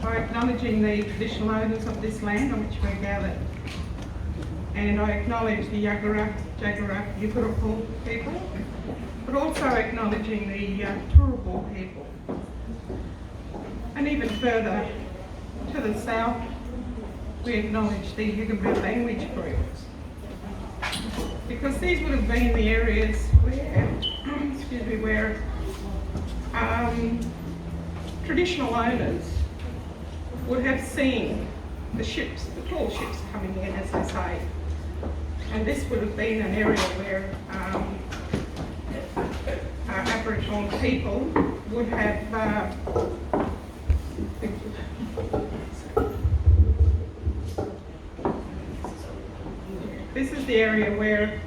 by acknowledging the traditional owners of this land on which we're gathered. And I acknowledge the Yagara, Jagara, Yugarapu people, but also acknowledging the Turrbal people. And even further to the south, we acknowledge the Yugambeh language groups, because these would have been the areas where, traditional owners would have seen the ships, the tall ships coming in, as they say. And this would have been an area where Aboriginal people would have this is the area where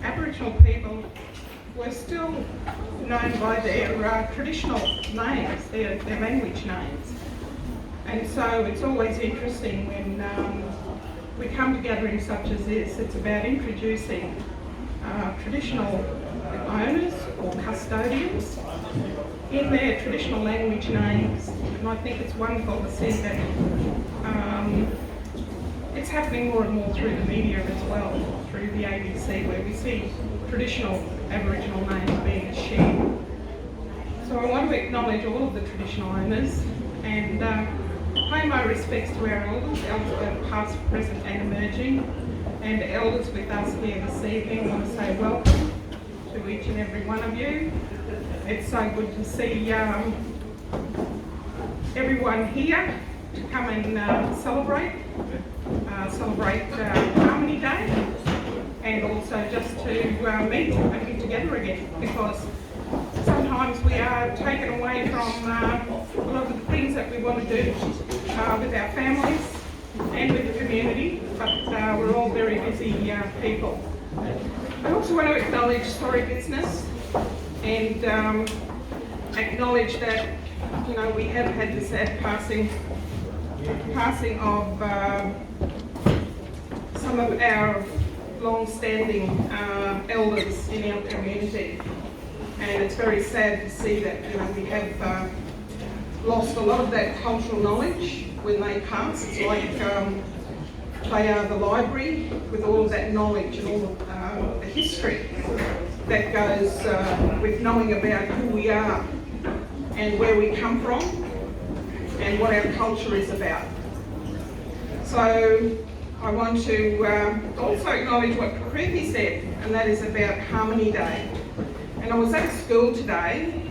Aboriginal people were still known by their traditional names, their language names. And so it's always interesting when we come to gatherings such as this. It's about introducing traditional owners or custodians in their traditional language names. And I think it's wonderful to see that it's happening more and more through the media as well, through the ABC, where we see traditional Aboriginal names being shared. So I want to acknowledge all of the traditional owners and pay my respects to our elders both past, present and emerging, and elders with us here this evening. I want to say welcome to each and every one of you. It's so good to see everyone here to come and celebrate Harmony Day, and also just to meet and get together again, because sometimes we are taken away from a lot of the things that we want to do with our families and with the community, but we're all very busy people. I also want to acknowledge Sorry Business and acknowledge that, you know, we have had the sad passing of some of our long-standing elders in our community, and it's very sad to see that, you know, we have lost a lot of that cultural knowledge when they pass. It's like they are the library with all of that knowledge and all of the history that goes with knowing about who we are and where we come from and what our culture is about. So I want to also acknowledge what Preeti said, and that is about Harmony Day. And I was at school today,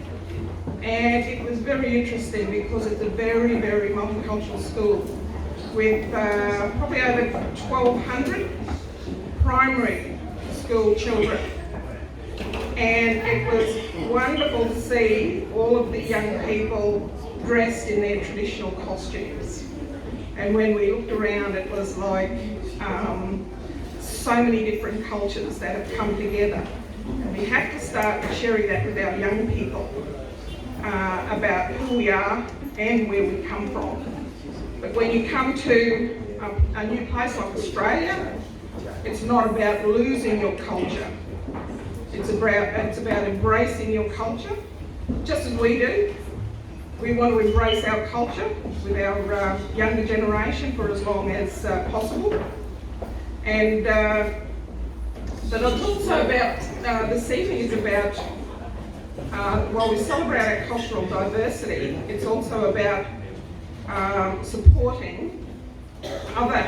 and it was very interesting because it's a very, very multicultural school with probably over 1,200 primary school children. And it was wonderful to see all of the young people dressed in their traditional costumes. And when we looked around, it was like so many different cultures that have come together. And we have to start sharing that with our young people about who we are and where we come from. But when you come to a new place like Australia, it's not about losing your culture. It's about embracing your culture, just as we do. We want to embrace our culture with our younger generation for as long as possible. And but it's also about, this evening is about, while we celebrate our cultural diversity, it's also about supporting other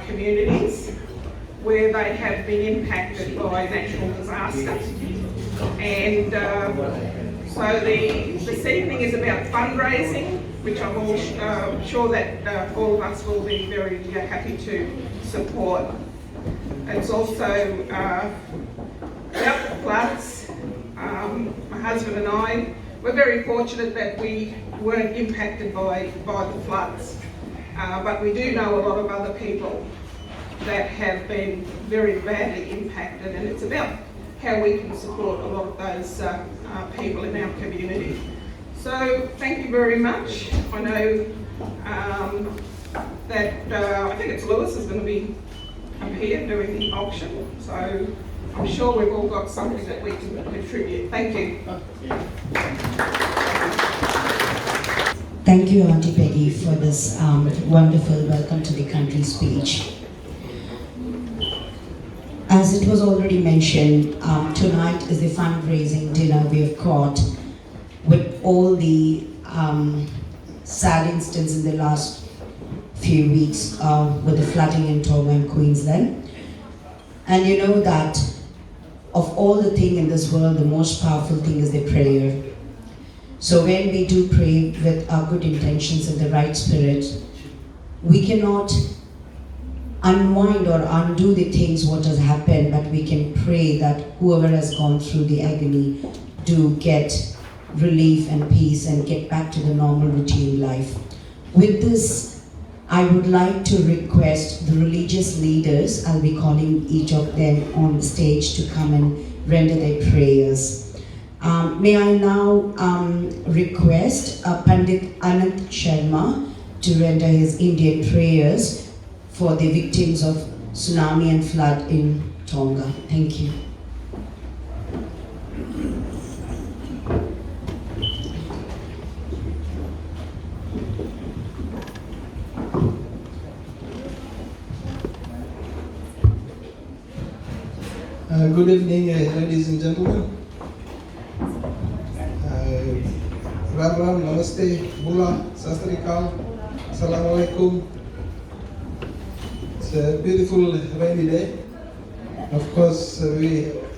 communities where they have been impacted by natural disaster. And so this evening is about fundraising, which I'm sure that all of us will be very happy to support. It's also about the floods. My husband and I were very fortunate that we weren't impacted by the floods, but we do know a lot of other people that have been very badly impacted, and it's about how we can support a lot of those people in our community. So thank you very much. I know that I think it's Lewis is going to be up here doing the auction, so I'm sure we've all got something that we can contribute. Thank you. Thank you, Auntie Peggy, for this wonderful welcome to the country speech. As it was already mentioned, tonight is the fundraising dinner we have got with all the sad incidents in the last few weeks with the flooding in Tonga and Queensland. And you know that of all the things in this world, the most powerful thing is the prayer. So when we do pray with our good intentions and the right spirit, we cannot unwind or undo the things what has happened, but we can pray that whoever has gone through the agony do get relief and peace and get back to the normal routine life. With this, I would like to request the religious leaders, I'll be calling each of them on stage to come and render their prayers. May I now request Pandit Anant Sharma to render his Indian prayers for the victims of tsunami and flood in Tonga. Thank you. Good evening, ladies and gentlemen. Ram Ram, Namaste, Bula, Sastrikal, Assalamu Alaikum. It's a beautiful rainy day. Of course,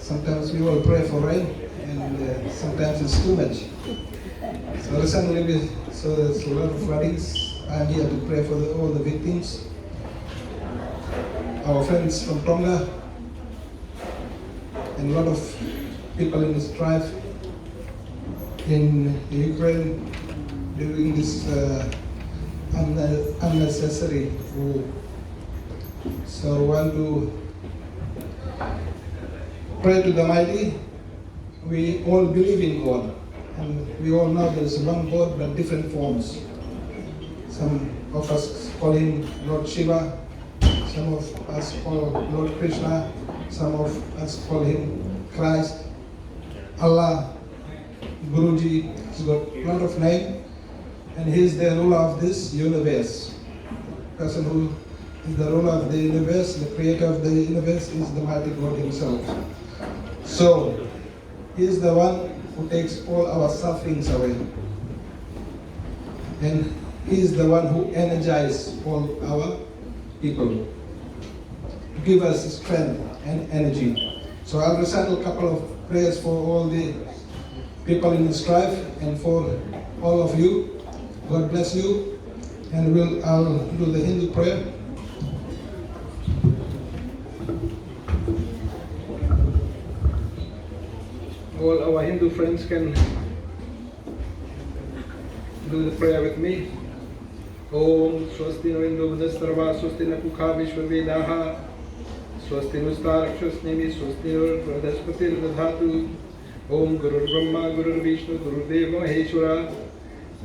sometimes we all pray for rain, and sometimes it's too much. So recently there's a lot of floodings. I'm here to pray for all the victims. Our friends from Tonga, and a lot of people in the strife in Ukraine during this unnecessary war. So I want to pray to the Almighty. We all believe in God, and we all know there is one God but different forms. Some of us call him Lord Shiva, some of us call Lord Krishna, some of us call him Christ, Allah, Guruji. He's got a lot of names, and he's the ruler of this universe. The person who is the ruler of the universe, the creator of the universe, is the mighty God himself. So, he is the one who takes all our sufferings away. And he is the one who energizes all our people, to give us strength and energy. So I'll recite a couple of prayers for all the people in the strife and for all of you. God bless you. And I'll do the Hindu prayer. All our Hindu friends can do the prayer with me. Om Swasti no Indu Vadastarva Swasti na Pukha Vishwavedaha Swasti no Starakshasnemi Swasti no Pradashpati Radhatu Om Guru Brahma Guru Vishnu Guru Deva Maheshwara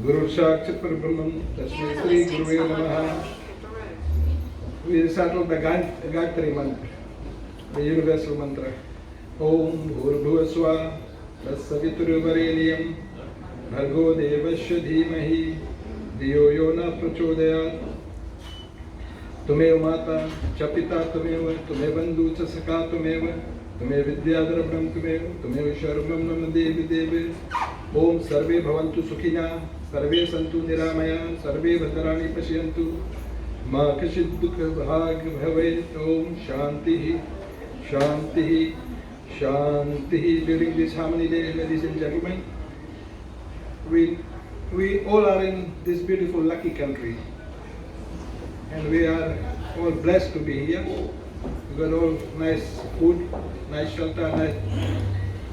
Guru Sakshat Parbrahman Tasmai Sri Guru Namaha. We recited the Gayatri mantra, the universal mantra. Om Bhurabhuvaswa Tasaviturvareniyam Bhargo Devasya Dhimahi Diyo Yona Prachodayat. Tumeva Mata Chapita Tumeva Tumeva Bandhu Chasaka Tumeva Tumeva Vidyadhara Brahm Tumeva Tumeva Sharvam Namadevi Devi. Om Sarve Bhavantu Sukhina Sarve Santu Niramaya Sarve Bhadrani Pashyantu Ma Kashid Dukha Bhag Bhave. Om Shanti Shanti Shanti. During this harmony day, ladies and gentlemen, we all are in this beautiful lucky country, and we are all blessed to be here. We got all nice food, nice shelter, nice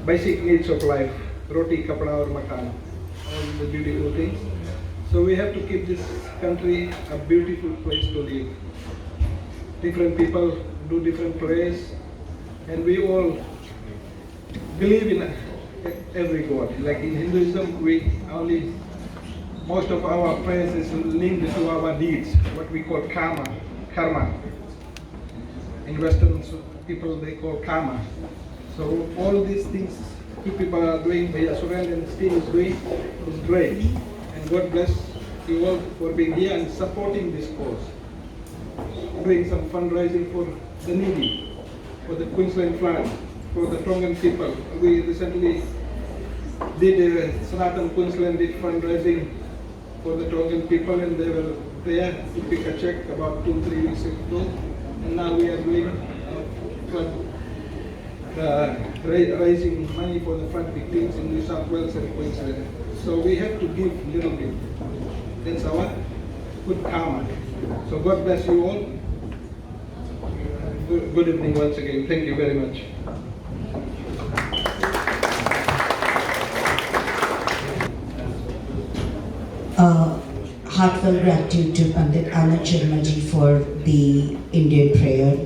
basic needs of life, roti, kapda or makan, all the beautiful things. So we have to keep this country a beautiful place to live. Different people do different prayers, and we all believe in every God. Like in Hinduism, most of our prayers is linked to our deeds, what we call karma. In Western people, they call karma. So all these things you people are doing, Bhaiya Suren and Steve is doing, is great. And God bless you all for being here and supporting this cause. Doing some fundraising for the needy, for the Queensland flood, for the Tongan people. We recently did, Sanatan Queensland did fundraising for the Tongan people, and they were there to pick a check about 2-3 weeks ago. And now we are doing raising money for the flood victims in New South Wales and Queensland. So we have to give a little bit. That's our good karma. So God bless you all. Good evening once again. Thank you very much. Heartfelt gratitude to Pandit Annerley for the Indian prayer.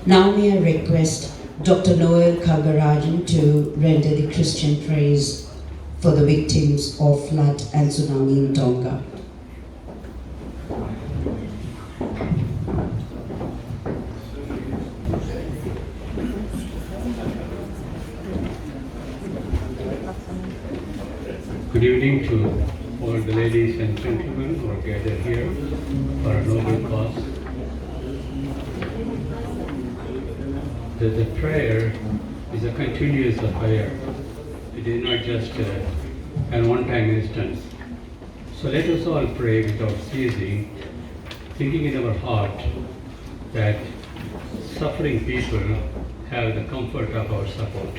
Now may I request Dr. Noel Kagarajan to render the Christian praise for the victims of flood and tsunami in Tonga. Good evening to all the ladies and gentlemen who are gathered here for a noble cause. The prayer is a continuous affair. It is not just a one-time instance. So let us all pray without ceasing, thinking in our heart that suffering people have the comfort of our support.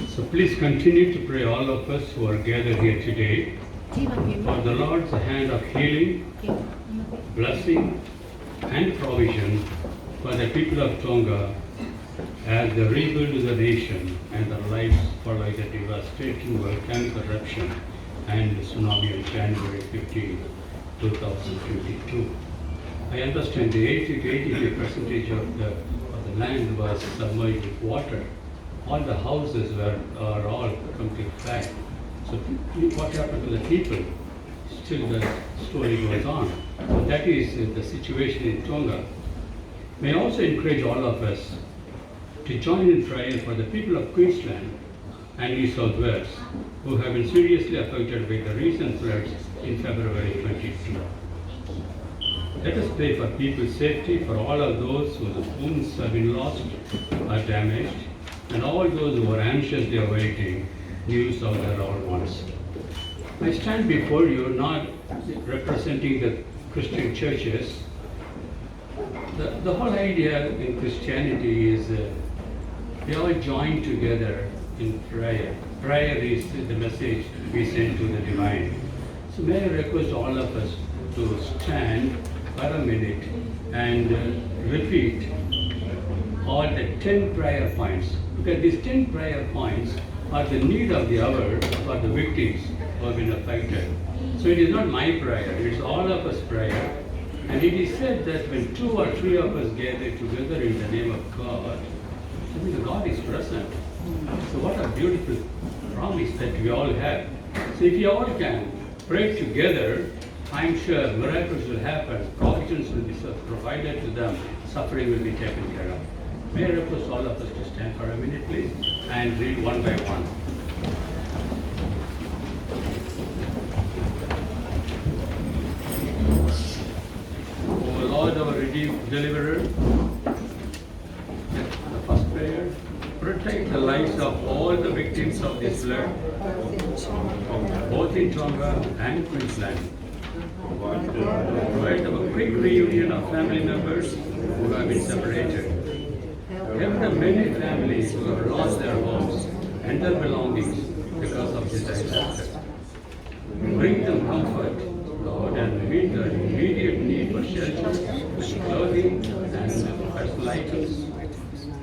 So please continue to pray, all of us who are gathered here today, for the Lord's hand of healing, blessing and provision for the people of Tonga as they rebuild the nation and their lives following the devastating volcanic eruption and the tsunami on January 15, 2022. I understand the 80% of the land was submerged with water. All the houses are all completely flat. So what happened to the people? Still the story goes on. So that is the situation in Tonga. May I also encourage all of us to join in prayer for the people of Queensland and New South Wales who have been seriously affected by the recent floods in February 22. Let us pray for people's safety, for all of those whose homes have been lost or damaged, and all those who are anxiously awaiting news of their loved ones. I stand before you not representing the Christian churches. The whole idea in Christianity is we all join together in prayer. Prayer is the message we send to the divine. So may I request all of us to stand for a minute and repeat all the 10 prayer points, because these 10 prayer points are the need of the hour for the victims who have been affected. So it is not my prayer, it is all of us prayer. And it is said that when 2 or 3 of us gather together in the name of God, I mean, God is present. So what a beautiful promise that we all have. So if you all can pray together, I'm sure miracles will happen, provisions will be provided to them, suffering will be taken care of. May I request all of us to stand for a minute, please, and read one by one. O Lord, our Redeemed Deliverer, the first prayer, protect the lives of all the victims of this flood, both in Tonga and Queensland. Provide a quick reunion of family members who have been separated. Help the many families who have lost their homes and their belongings because of this disaster. Bring them comfort, Lord, and meet their immediate need for shelter, clothing, and personal items.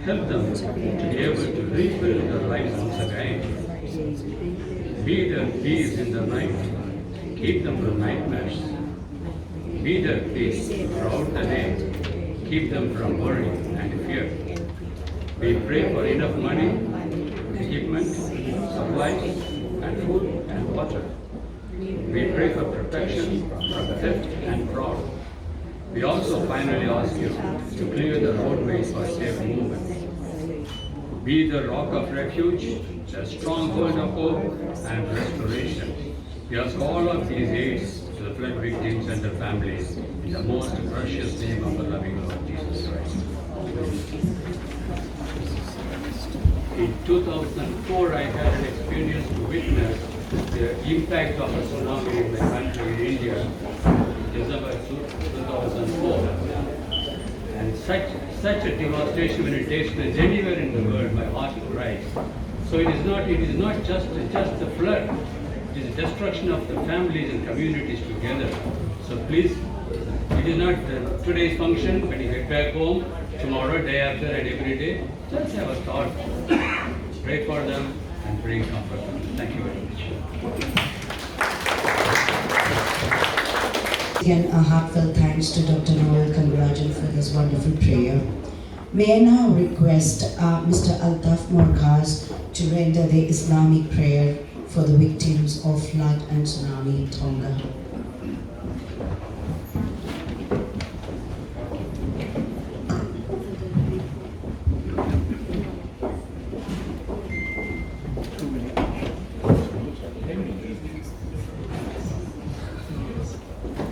Help them to be able to rebuild their lives once again. Be their peace in the night. Keep them from nightmares. Be their peace throughout the day. Keep them from worry and fear. We pray for enough money, equipment, supplies, and food and water. We pray for protection from theft and fraud. We also finally ask you to clear the roadways for safe movement. Be the rock of refuge, the stronghold of hope and restoration. We ask all of these aids to the flood victims and their families in the most precious name of the loving Lord Jesus Christ. In 2004, I had an experience to witness the impact of a tsunami in my country, in India, December 2004. And such a devastation, when it takes place anywhere in the world, my heart cries. So it is not just the flood. It is destruction of the families and communities together. So please, it is not today's function. When you get back home, tomorrow, day after, and every day, just have a thought. Pray for them and bring comfort to them. Thank you very much. Again, a heartfelt thanks to Dr. Noel Kangarajan for this wonderful prayer. May I now request Mr. Altaf Morkaz to render the Islamic prayer for the victims of flood and tsunami in Tonga.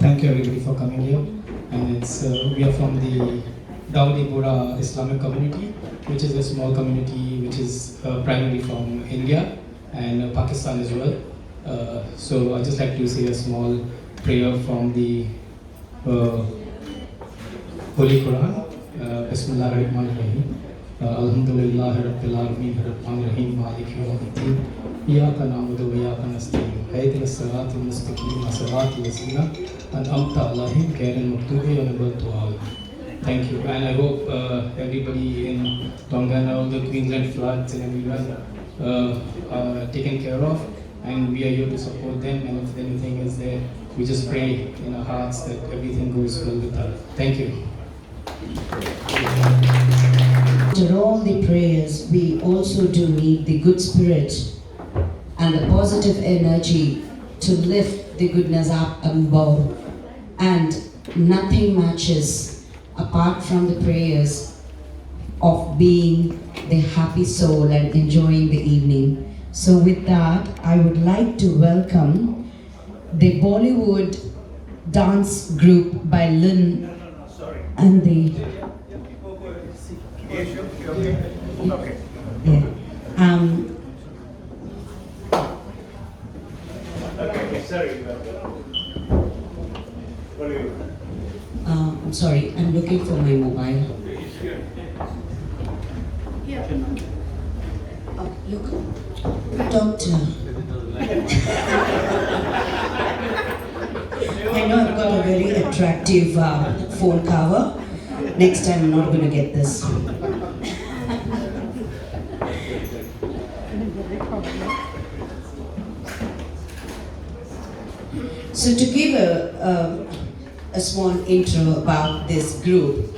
Thank you everybody for coming here, and we are from the Dawoodipura Islamic community, which is a small community which is primarily from India and Pakistan as well. So I just like to say a small prayer from the Holy Quran. Bismillahirrahmanirrahim. Alhamdulillah Rabbil Alameen Rahmanir-Rahim Maliki Yawmiddin. Iyyaka na'budu wa iyyaka nasta'in. Ihdinas siratal mustaqim siratal ladzina an'amta 'alaihim ghayril maghdubi 'alaihim waladdallin. Thank you, and I hope everybody in Tonga and all the Queensland floods and everyone are taken care of, and we are here to support them. And if anything is there, we just pray in our hearts that everything goes well with us. Thank you. After all the prayers, we also do need the good spirit and the positive energy to lift the goodness up above, and nothing matches apart from the prayers of being the happy soul and enjoying the evening. So with that, I would like to welcome the Bollywood dance group by Lynn and the I'm sorry, I'm looking for my mobile. Oh, look, doctor. I know I've got a very attractive phone cover. Next time I'm not going to get this. So to give a small intro about this group,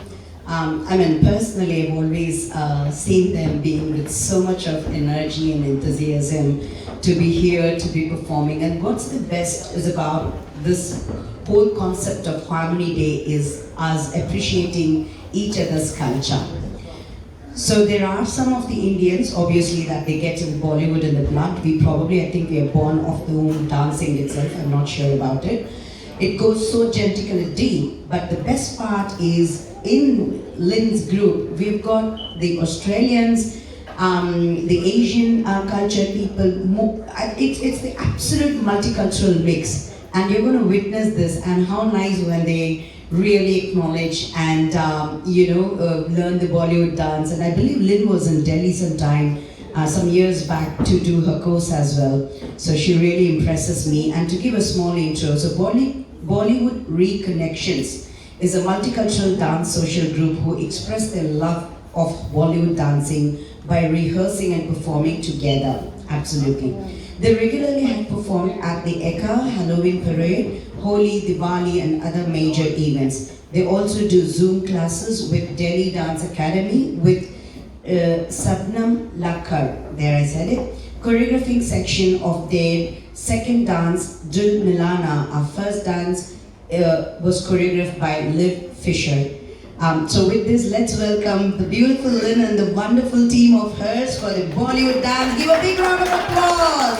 personally I've always seen them being with so much of energy and enthusiasm to be here, to be performing. And what's the best is about this whole concept of Harmony Day is us appreciating each other's culture. So there are some of the Indians, obviously, that they get in Bollywood in the blood. I think we are born of the womb dancing itself. I'm not sure about it. It goes so genetically deep, but the best part is in Lynn's group, we've got the Australians, the Asian culture people. It's the absolute multicultural mix, and you're going to witness this. And how nice when they really acknowledge and learn the Bollywood dance. And I believe Lynn was in Delhi some years back to do her course as well. So she really impresses me. And to give a small intro, so Bollywood Reconnections is a multicultural dance social group who express their love of Bollywood dancing by rehearsing and performing together. Absolutely. They regularly have performed at the Eka, Halloween Parade, Holi, Diwali and other major events. They also do Zoom classes with Delhi Dance Academy with Sabnam Lakkar, there I said it, choreographing section of their second dance, Dul Milana. Our first dance was choreographed by Liv Fisher. So with this, let's welcome the beautiful Lynn and the wonderful team of hers for the Bollywood dance. Give a big round of applause.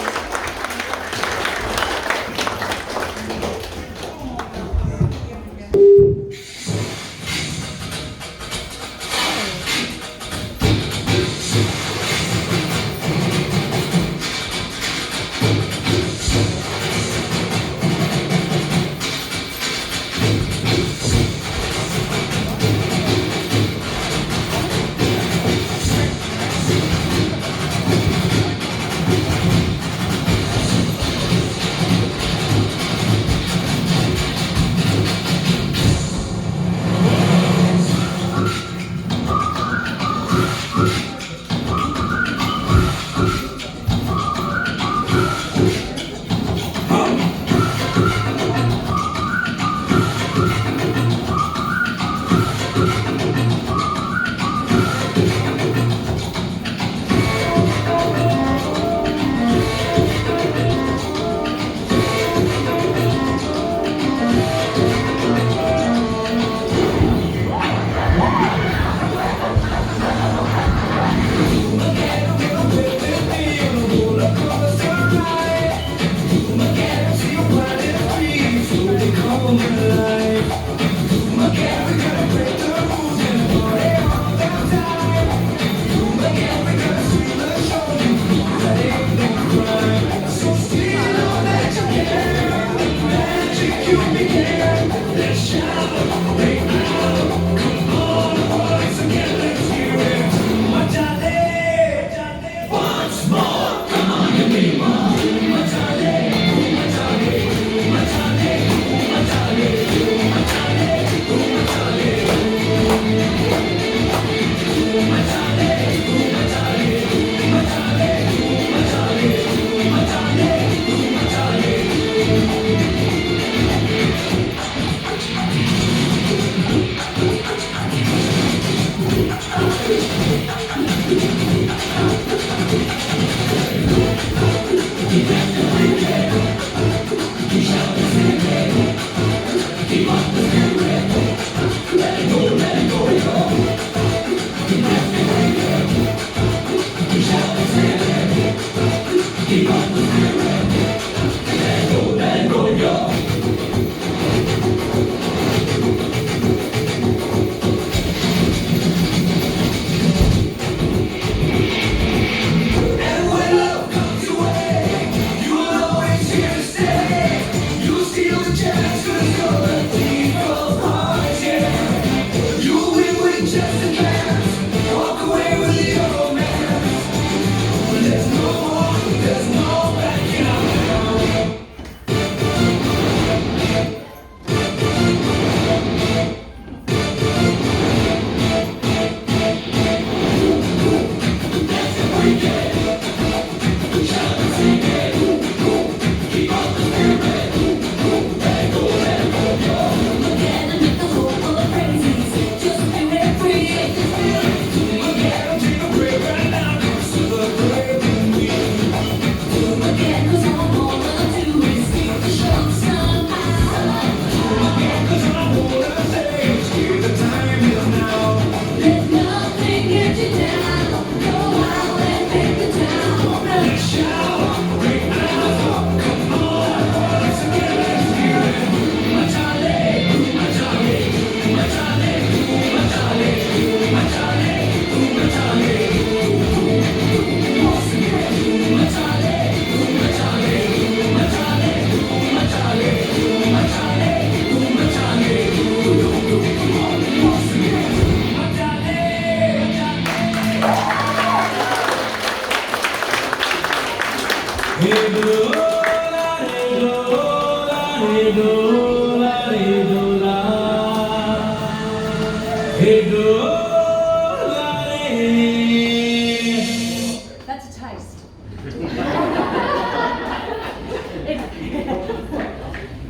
That's a taste.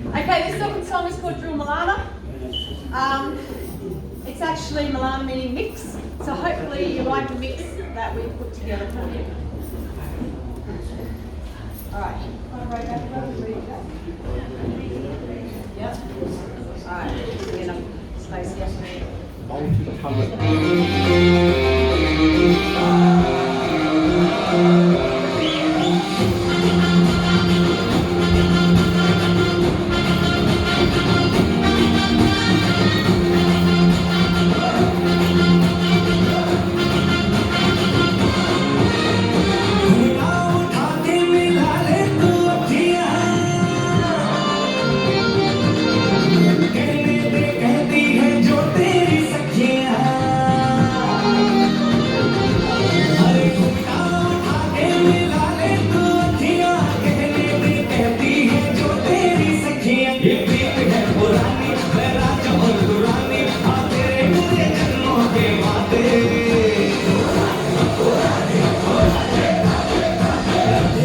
Okay, this second song is called Drill Milana. It's actually Milana meaning mix, so hopefully you like the mix that we've put together for you. Alright, want to write that down? Ready to go? Yep. Alright, enough space here.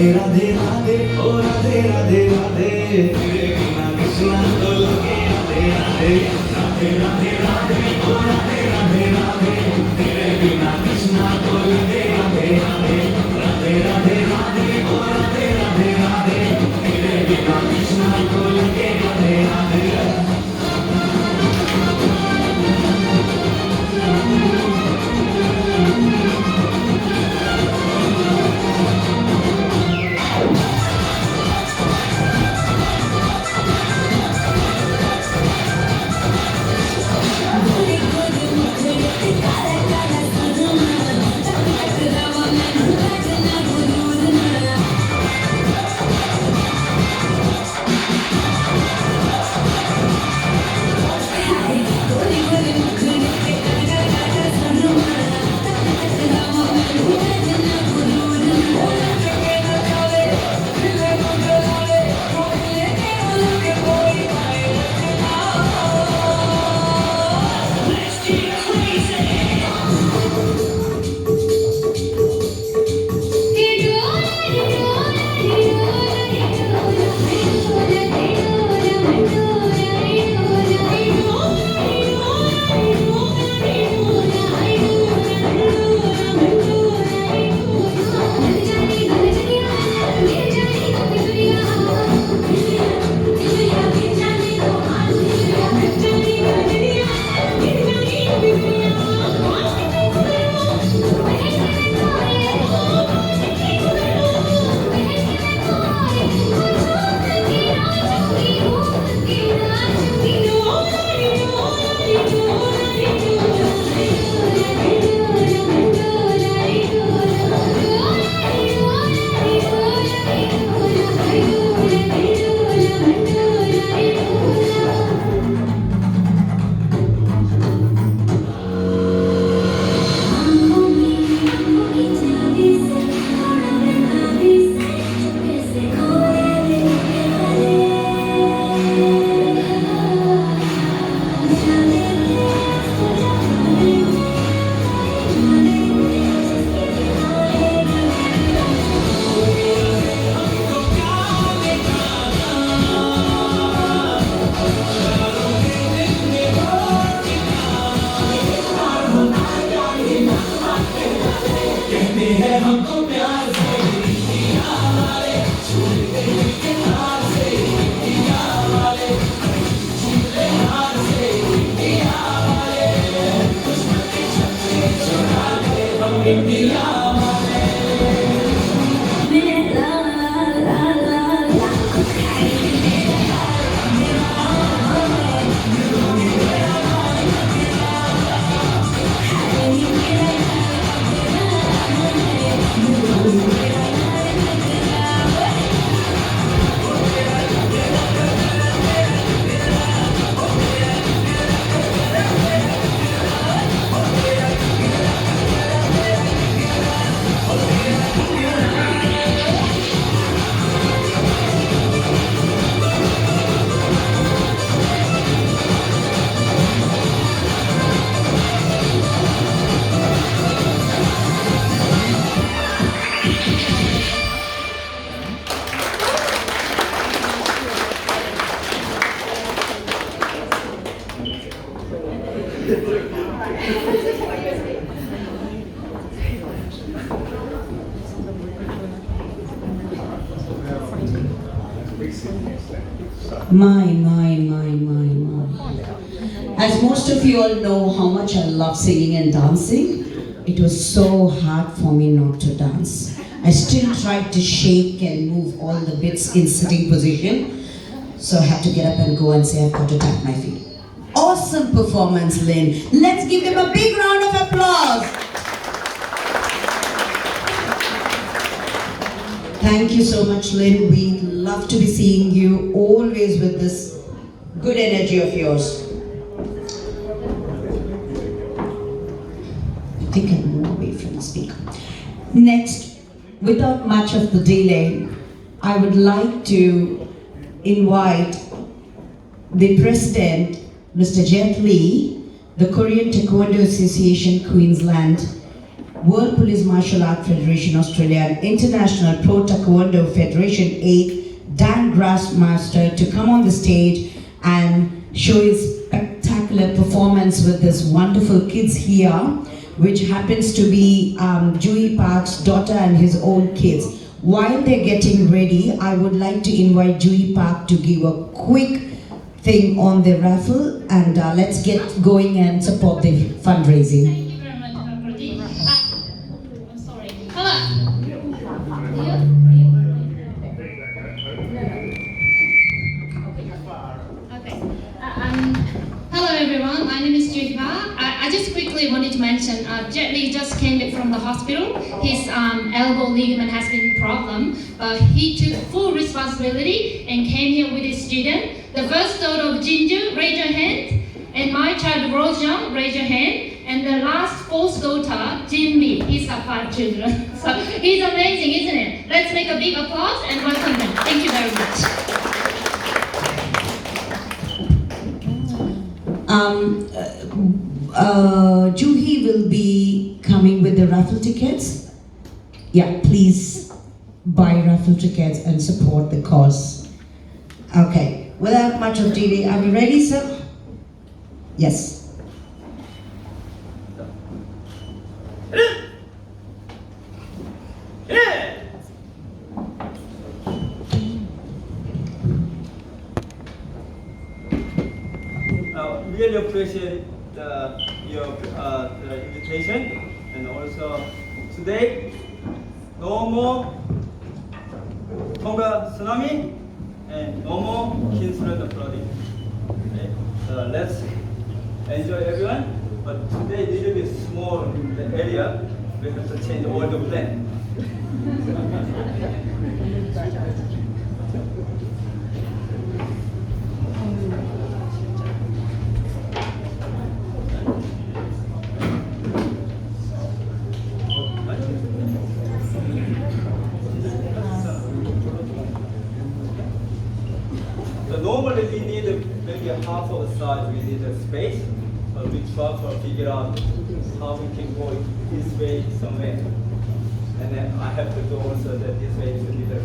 Radhe Radhe ओ राधे राधे राधे तेरे बिना कृष्णा तो लगे राधे राधे राधे राधे राधे ओ राधे राधे राधे तेरे बिना कृष्णा तो लगे राधे राधे राधे राधे राधे ओ राधे राधे राधे तेरे बिना कृष्णा तो लगे Radhe Radhe My. As most of you all know how much I love singing and dancing, it was so hard for me not to dance. I still tried to shake and move all the bits in sitting position, so I had to get up and go and say I've got to tap my feet. Awesome performance, Lynn. Let's give them a big round of applause. Thank you so much, Lynn. We love to be seeing you always with this good energy of yours. I think I'll move away from the speaker. Next, without much of the delay, I would like to invite the President, Mr. Jet Lee, the Korean Taekwondo Association Queensland, World Police Martial Art Federation Australia, and International Pro Taekwondo Federation 8, Dan Grassmaster, to come on the stage and show his spectacular performance with this wonderful kids here, which happens to be Jui Park's daughter and his own kids. While they're getting ready, I would like to invite Jui Park to give a quick thing on the raffle, and let's get going and support the fundraising. Thank you very much, Dr. G. I'm sorry. Hello. Okay. Hello everyone. My name is Jui Park. I just quickly wanted to mention, Jet Li just came back from the hospital. His elbow ligament has been a problem, but he took full responsibility and came here with his student. The first daughter of Jinju, raise your hand. And my child, Rojang, raise your hand. And the last fourth daughter, Jin Lee. He's got 5 children. So he's amazing, isn't it? Let's make a big applause and welcome them. Thank you very much. Juhi will be coming with the raffle tickets. Yeah, please buy raffle tickets and support the cause. Okay, without much of delay, are we ready, sir? Yes. Really appreciate your invitation, and also today no more Tonga Tsunami and no more Queensland flooding. Okay? So let's enjoy everyone, but today a little bit small in the area, we have to change all the plan. Normally we need maybe half of the size, we need a space, but we try to figure out how we can go this way somewhere. And then I have to do also that this way is a little.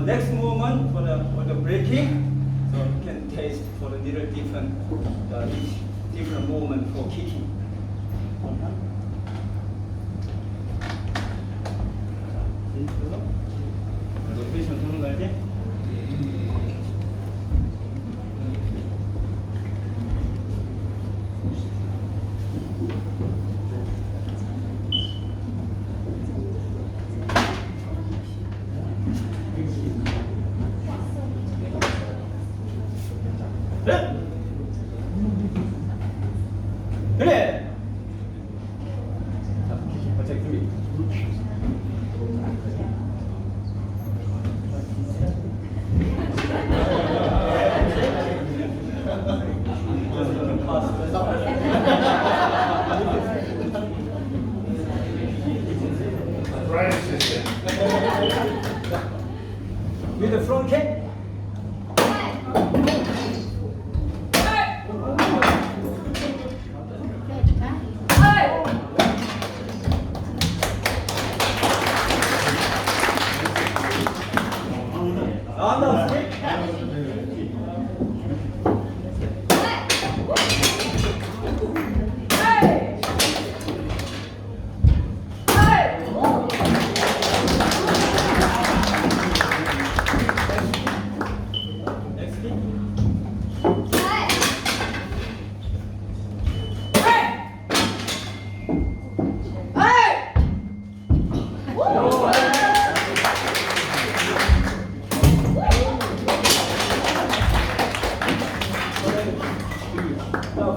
Next movement for the breaking, so you can taste for the little different different movement for kicking. 로테이션 도는 거 알지? 그래. 자, 갑자기 준비. With the front kick.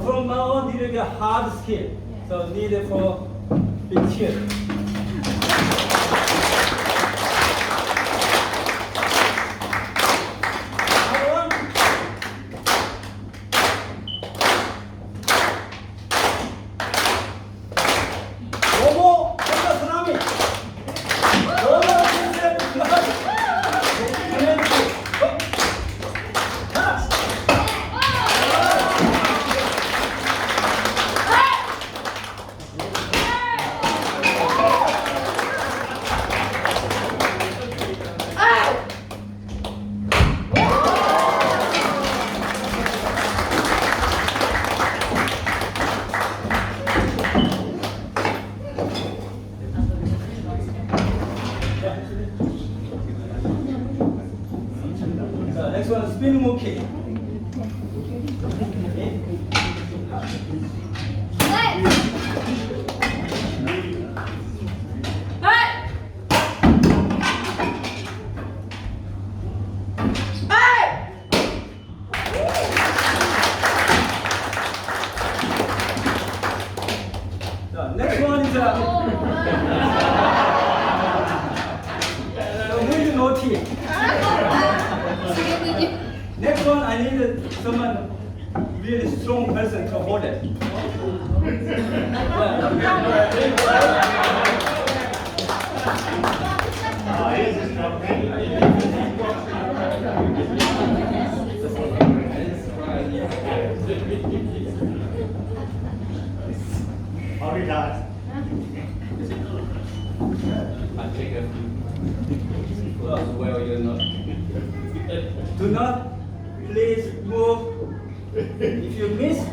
From now on, need a hard skill. So need it for big chill. Tonga Tsunami. Next one, spin monkey. Next one is really naughty. Next one, I need someone really strong person to hold it. How did that? I take a well, you're not. Do not please move. If you miss,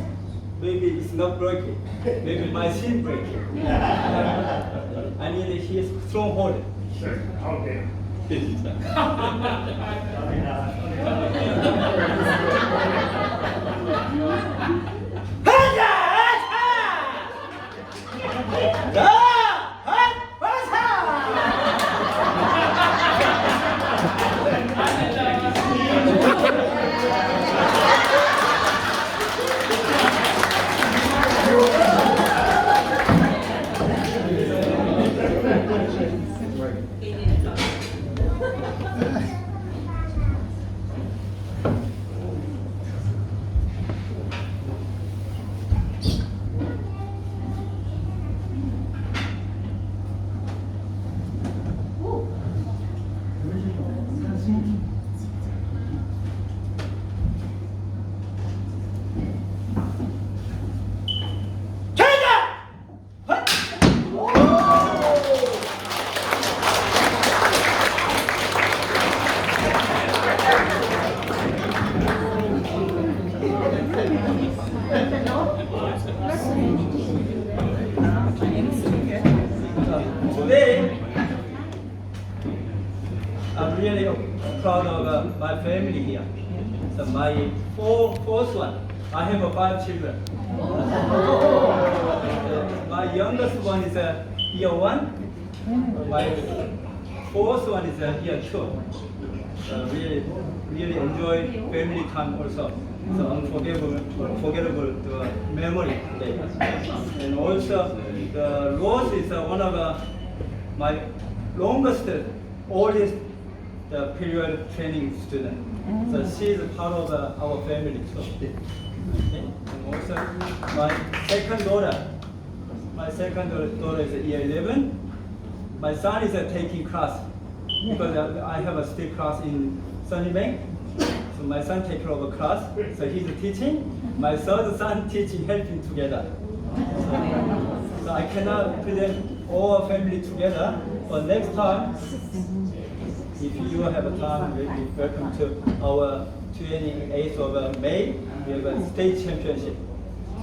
maybe it's not breaking. Maybe my shin breaking. I need his strong hold. Sure. Okay. Today, I'm really proud of my family here. So my fourth one, I have 5 children. My youngest one is year 1. My fourth one is year 2. Really enjoy family time also. So unforgettable memory today. And also, the Rose is one of my longest, oldest period training student. So she is part of our family. So, okay. And also, my second daughter is year 11. My son is taking class because I have a state class in Sunnybank. So my son takes over class, so he's teaching. My third son teaching, helping together. So I cannot put them all family together, but next time, if you have a time, you'll be welcome to our 28th of May. We have a state championship.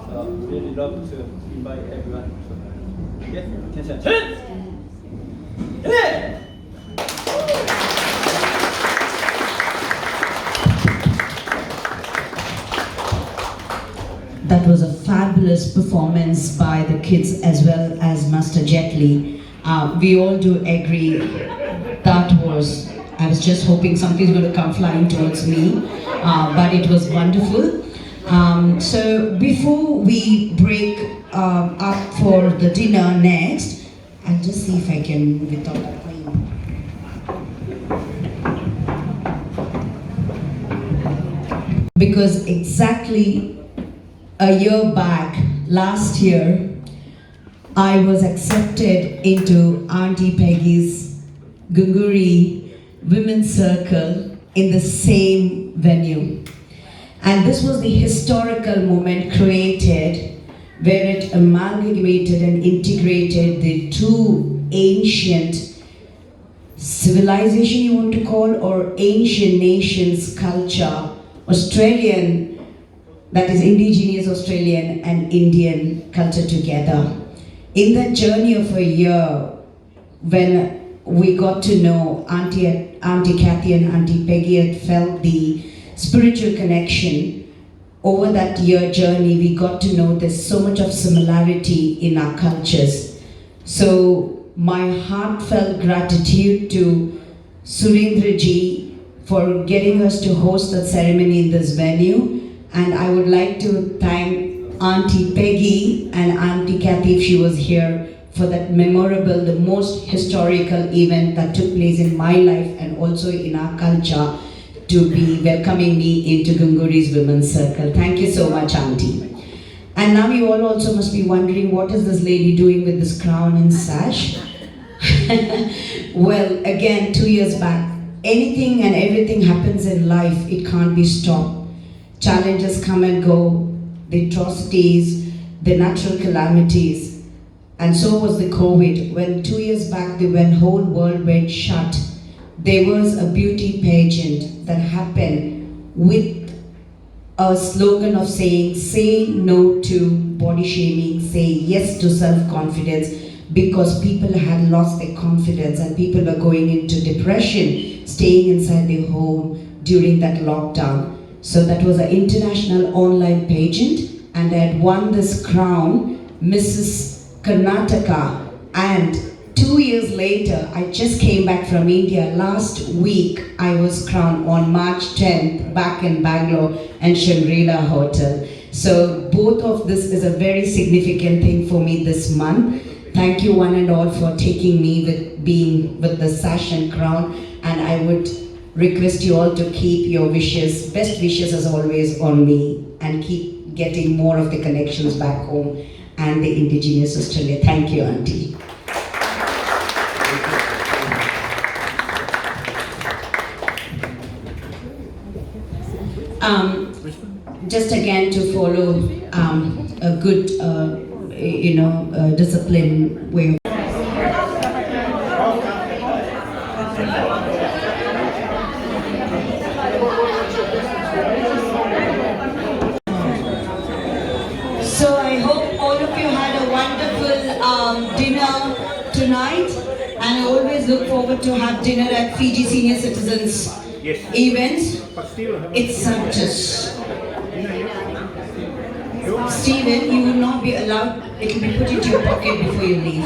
So really love to invite everyone. Yes, attention. Yeah. That was a fabulous performance by the kids as well as Master Jet Li. We all do agree that was, I was just hoping something's going to come flying towards me, but it was wonderful. So before we break up for the dinner next, I'll just see if I can without a plane. Because exactly a year back, last year, I was accepted into Auntie Peggy's Gunguri Women's Circle in the same venue. And this was the historical moment created where it amalgamated and integrated the two ancient civilization you want to call, or ancient nations culture, Australian, that is indigenous Australian and Indian culture together. In that journey of a year, when we got to know Auntie Kathy and Auntie Peggy had felt the spiritual connection, over that year journey, we got to know there's so much of similarity in our cultures. So my heartfelt gratitude to Surendra ji for getting us to host that ceremony in this venue. And I would like to thank Auntie Peggy and Auntie Kathy, if she was here, for that memorable, the most historical event that took place in my life and also in our culture, to be welcoming me into Gunguri's Women's Circle. Thank you so much, Auntie. And now you all also must be wondering, what is this lady doing with this crown and sash? Well, again, 2 years back, anything and everything happens in life, it can't be stopped. Challenges come and go, the atrocities, the natural calamities. And so was the COVID. When 2 years back, when whole world went shut, there was a beauty pageant that happened with a slogan of saying, say no to body shaming, say yes to self-confidence, because people had lost their confidence and people were going into depression, staying inside their home during that lockdown. So that was an international online pageant, and I had won this crown, Mrs. Karnataka. And 2 years later, I just came back from India. Last week, I was crowned on March 10th, back in Bangalore and Shangri-La Hotel. So both of this is a very significant thing for me this month. thank you one and all for taking me with the sash and crown, and I would request you all to keep your wishes, best wishes as always, on me, and keep getting more of the connections back home and the Indigenous Australia. Thank you, Auntie. Just again to follow a good, discipline way of. So I hope all of you had a wonderful dinner tonight, and I always look forward to have dinner at Fiji Senior Citizens event. It's such a... Stephen, you will not be allowed, it will be put into your pocket before you leave.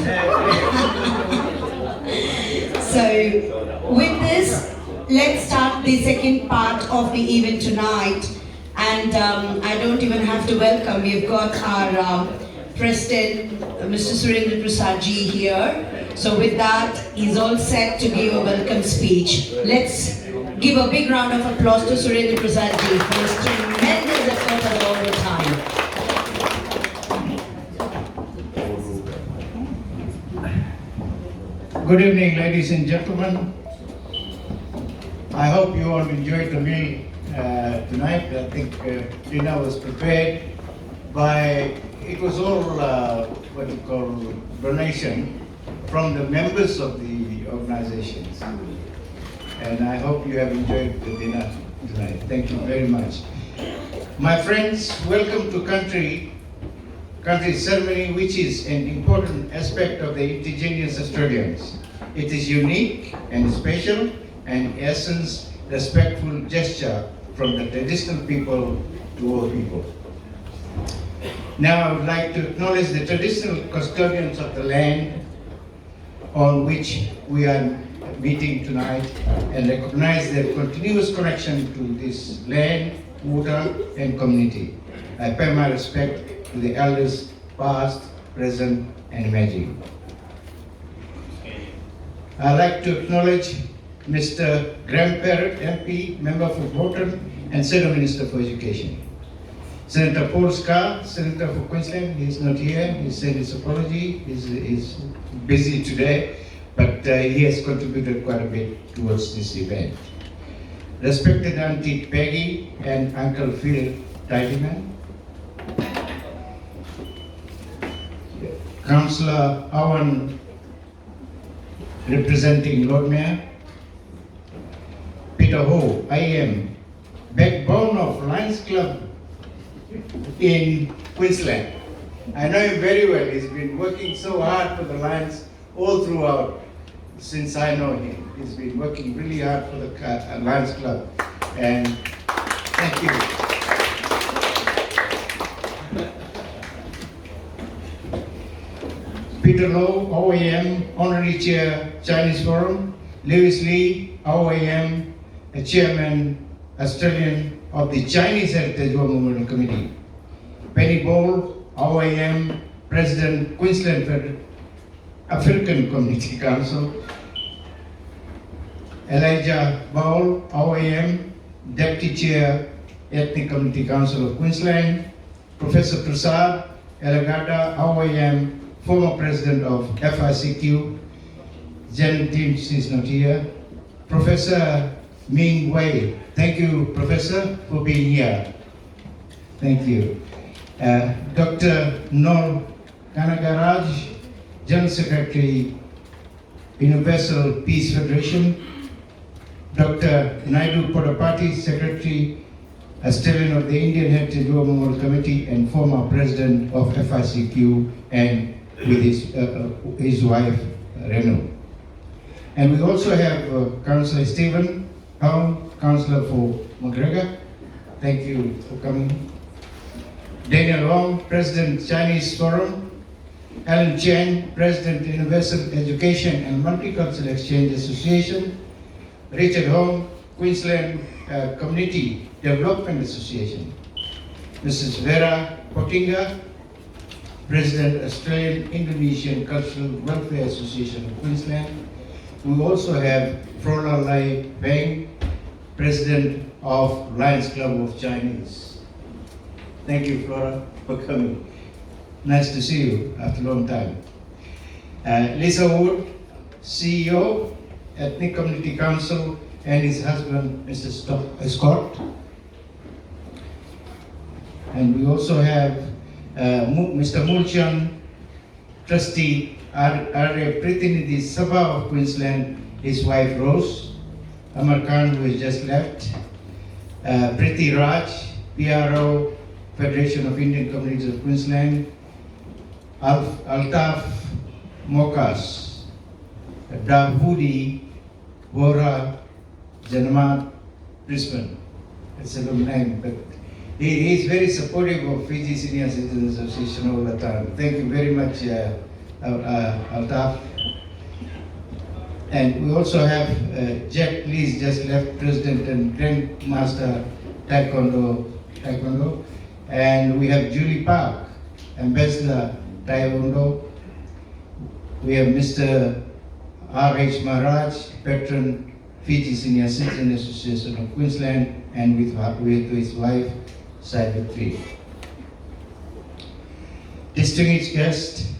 So, with this, let's start the second part of the event tonight. And I don't even have to welcome, we've got our President, Mr. Surendra Prasadji here. So with that, he's all set to give a welcome speech. Let's give a big round of applause to Surendra Prasadji for his tremendous effort as all the time. Good evening, ladies and gentlemen. I hope you all enjoyed the meal tonight. I think dinner was prepared by, it was all what you call donation from the members of the organizations. And I hope you have enjoyed the dinner tonight. Thank you very much. My friends, welcome to country ceremony, which is an important aspect of the Indigenous Australians. It is unique and special, and in essence, respectful gesture from the traditional people to all people. Now I would like to acknowledge the traditional custodians of the land on which we are meeting tonight and recognize their continuous connection to this land, water, and community. I pay my respect to the elders past, present, and emerging. I'd like to acknowledge Mr. Graham Parrott, MP, Member for Bolton, and Senior Minister for Education. Senator Paul Scar, Senator for Queensland, he's not here, he sent his apology, he's busy today, but he has contributed quite a bit towards this event. Respected Auntie Peggy and Uncle Phil Tidyman, Councillor Owen representing Lord Mayor, Peter Ho, IM, backbone of Lions Club in Queensland. I know him very well. He's been working so hard for the Lions all throughout since I know him. He's been working really hard for the Lions Club. And thank you. Peter Lowe, OAM, Honorary Chair, Chinese Forum. Lewis Lee, OAM, Chairman, Australian of the Chinese Heritage War Memorial Committee. Penny Ball, OAM, President, Queensland African Community Council. Elijah Ball, OAM, Deputy Chair, Ethnic Community Council of Queensland. Professor Prasad Elagada, OAM, former President of FSCAQ. Janet James is not here. Professor Ming Wei, thank you, Professor, for being here. Thank you. Dr. Noel Kanagaraj, General Secretary, Universal Peace Federation. Dr. Naidu Podapati, Secretary, Australian of the Indian Heritage War Memorial Committee and former President of FSCAQ, and with his wife, Renu. And we also have Councillor Stephen Hong, Councillor for McGregor. Thank you for coming. Daniel Wong, President, Chinese Forum. Alan Chen, President, Universal Education and Multicultural Exchange Association. Richard Hong, Queensland Community Development Association. Mrs. Vera Pottinger, President, Australian Indonesian Cultural Welfare Association of Queensland. We also have Flora Lai Peng, President of Lions Club of Chinese. Thank you, Flora, for coming. Nice to see you after a long time. Lisa Wood, CEO, Ethnic Community Council, and his husband, Mr. Scott. And we also have Mr. Mulchan, Trustee Arya Pritinidhi Sabha of Queensland, his wife Rose, Amar Khan, who has just left, Priti Raj, PRO, Federation of Indian Communities of Queensland, Altaf Mokas, Davudi Bora Janamat Brisbane. It's a long name, but he is very supportive of Fiji Senior Citizens Association all the time. Thank you very much, Altaf. And we also have Jack Lees, just left, President and Grandmaster Taekwondo. And we have Julie Park, Ambassador Taekwondo. We have Mr. R.H. Maharaj, Patron, Fiji Senior Citizen Association of Queensland, and with his wife, Savitri. Distinguished guests,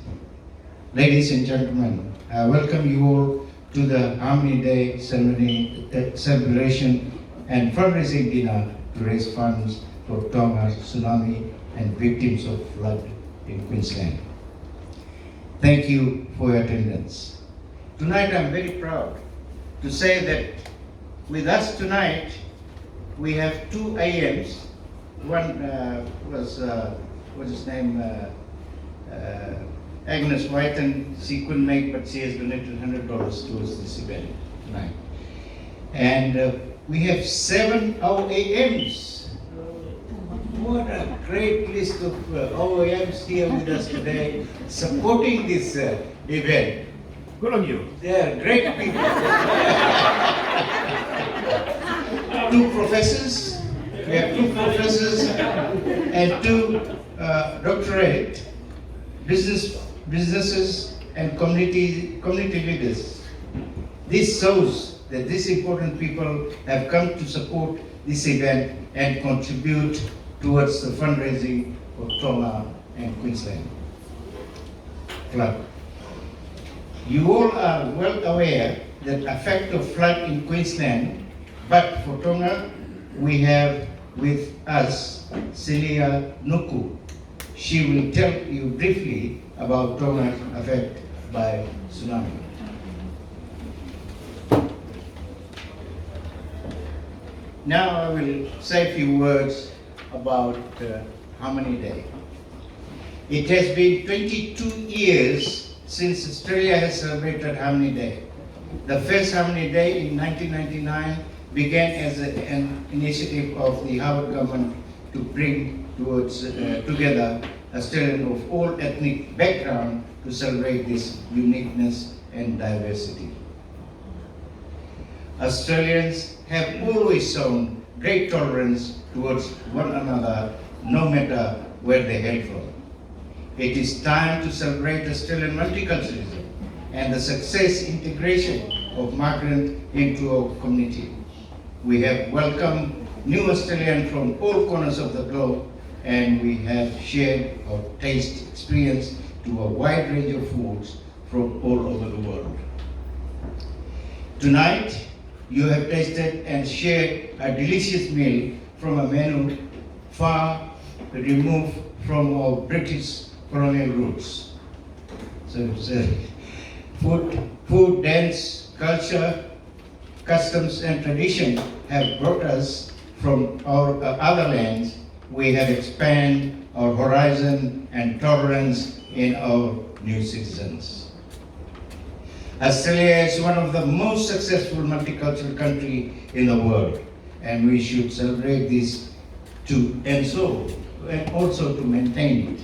ladies and gentlemen, I welcome you all to the Harmony Day celebration and fundraising dinner to raise funds for Tonga Tsunami and victims of flood in Queensland. Thank you for your attendance. Tonight I'm very proud to say that with us tonight we have two IMs. One was, what's his name, Agnes Whiten. She couldn't make, but she has donated $100 towards this event tonight. And we have 7 OAMs. What a great list of OAMs here with us today supporting this event. Good on you. They are great people. 2 professors. We have 2 professors and 2 doctorate businesses and community leaders. This shows that these important people have come to support this event and contribute towards the fundraising for Tonga and Queensland flood. You all are well aware that effect of flood in Queensland, but for Tonga, we have with us Celia Nuku. She will tell you briefly about Tonga's effect by tsunami. Now I will say a few words about Harmony Day. It has been 22 years since Australia has celebrated Harmony Day. The first Harmony Day in 1999 began as an initiative of the Howard government to bring together Australians of all ethnic background to celebrate this uniqueness and diversity. Australians have always shown great tolerance towards one another, no matter where they hail from. It is time to celebrate Australian multiculturalism and the success integration of migrants into our community. We have welcomed new Australians from all corners of the globe, and we have shared our taste experience to a wide range of foods from all over the world. Tonight, you have tasted and shared a delicious meal from a menu far removed from our British colonial roots. So food, dance, culture, customs and tradition have brought us from our other lands. We have expanded our horizon and tolerance in our new citizens. Australia is one of the most successful multicultural countries in the world, and we should celebrate this and also to maintain it.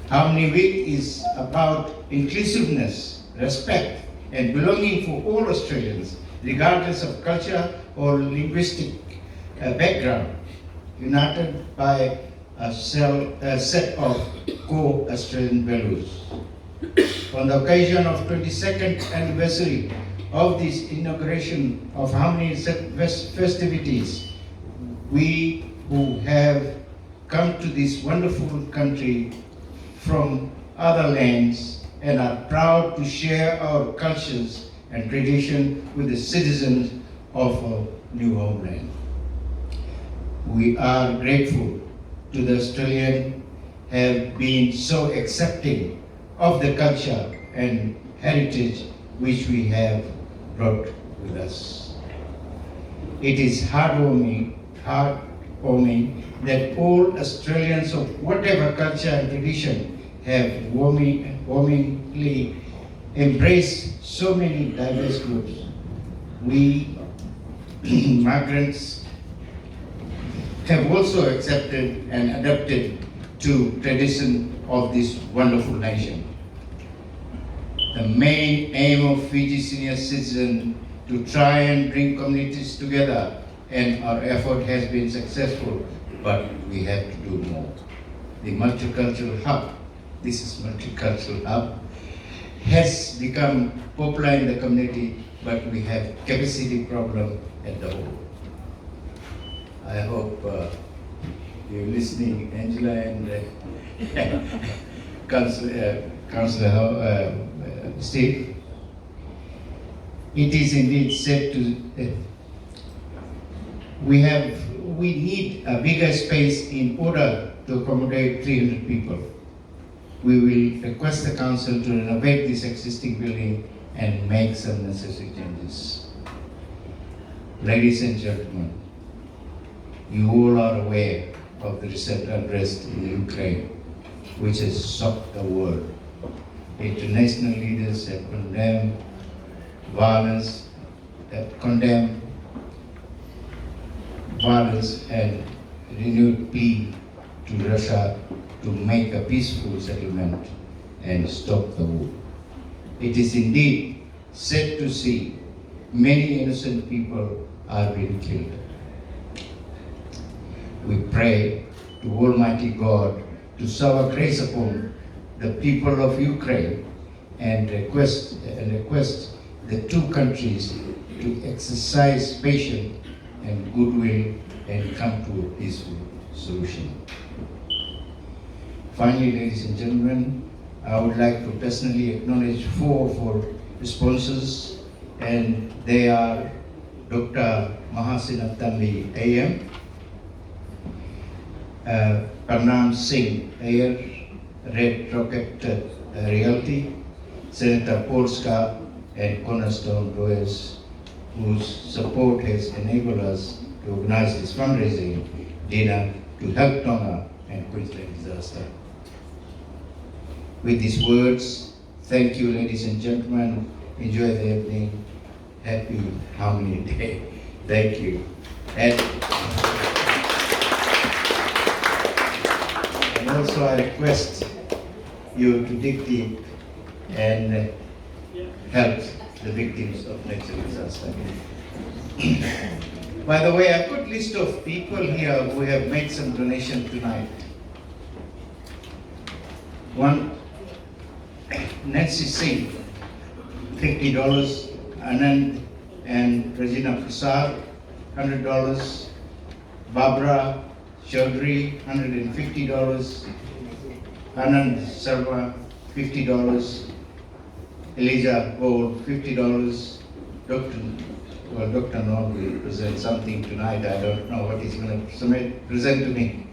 Harmony Week is about inclusiveness, respect, and belonging for all Australians, regardless of culture or linguistic background, united by a set of core Australian values. On the occasion of 22nd anniversary of this inauguration of Harmony festivities, we who have come to this wonderful country from other lands and are proud to share our cultures and tradition with the citizens of our new homeland. We are grateful to the Australians have been so accepting of the culture and heritage which we have brought with us. It is heartwarming that all Australians of whatever culture and tradition have warmly embraced so many diverse groups. We migrants have also accepted and adapted to tradition of this wonderful nation. The main aim of Fiji senior citizens to try and bring communities together, and our effort has been successful, but we have to do more. The Multicultural Hub, this is Multicultural Hub, has become popular in the community, but we have capacity problem at the whole. I hope you're listening, Angela and Councillor Steve. It is indeed said to we need a bigger space in order to accommodate 300 people. We will request the council to renovate this existing building and make some necessary changes. Ladies and gentlemen, you all are aware of the recent unrest in Ukraine, which has shocked the world. International leaders have condemned violence, and renewed plea to Russia to make a peaceful settlement and stop the war. It is indeed sad to see many innocent people are being killed. We pray to Almighty God to shower grace upon the people of Ukraine and request the two countries to exercise patience and goodwill and come to a peaceful solution. Finally, ladies and gentlemen, I would like to personally acknowledge 4 of our sponsors, and they are Dr. Mahasinatambi AM, Parnam Singh Ayer, Red Rocket Realty, Senator Polska, and Cornerstone Lawyers, whose support has enabled us to organize this fundraising dinner to help Tonga and Queensland disaster. With these words, thank you, ladies and gentlemen. Enjoy the evening. Happy Harmony Day. Thank you. And also I request you to dig deep and help the victims of natural disaster. By the way, a good list of people here who have made some donation tonight. One, Nancy Singh, $50, Anand and Regina Prasad, $100, Barbara Chaudhary, $150, Anand Sarma, $50, Elijah Gold, $50, Dr. Noor will present something tonight. I don't know what he's going to present to me.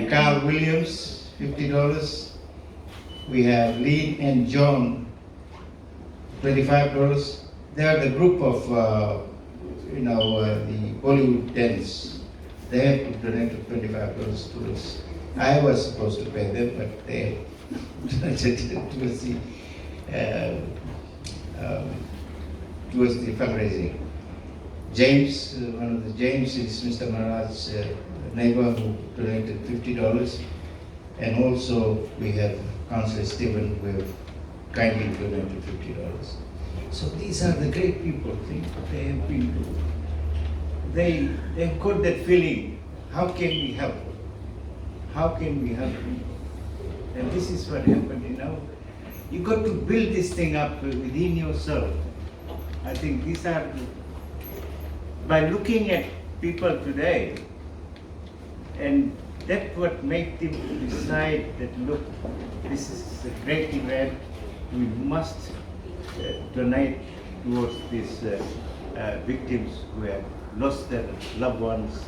Carl Williams, $50. We have Lee and John, $25. They are the group of, the Bollywood dance. They have to donate $25 to us. I was supposed to pay them, but they towards the fundraising. James, one of the James is Mr. Maharaj's neighbor who donated $50. And also we have Councillor Stephen who have kindly donated $50. So these are the great people. They have been, they've got that feeling, how can we help? how can we help people? And this is what happened, you know. You got to build this thing up within yourself. I think these are, by looking at people today, and that's what makes them decide that, look, this is a great event, we must donate towards these victims who have lost their loved ones,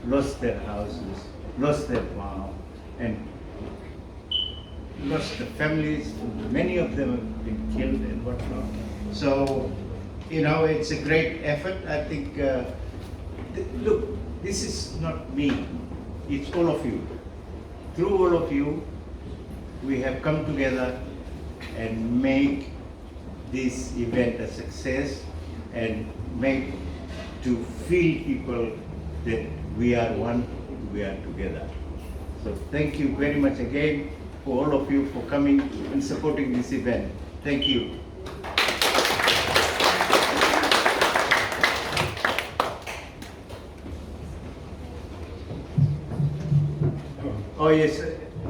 lost their houses, lost their farm, and lost the families. Many of them have been killed and whatnot. So, you know, it's a great effort. I think, look, this is not me, it's all of you. Through all of you, we have come together and make this event a success and make to feel people that we are one, we are together. So thank you very much again for all of you for coming and supporting this event. Thank you. Oh yes,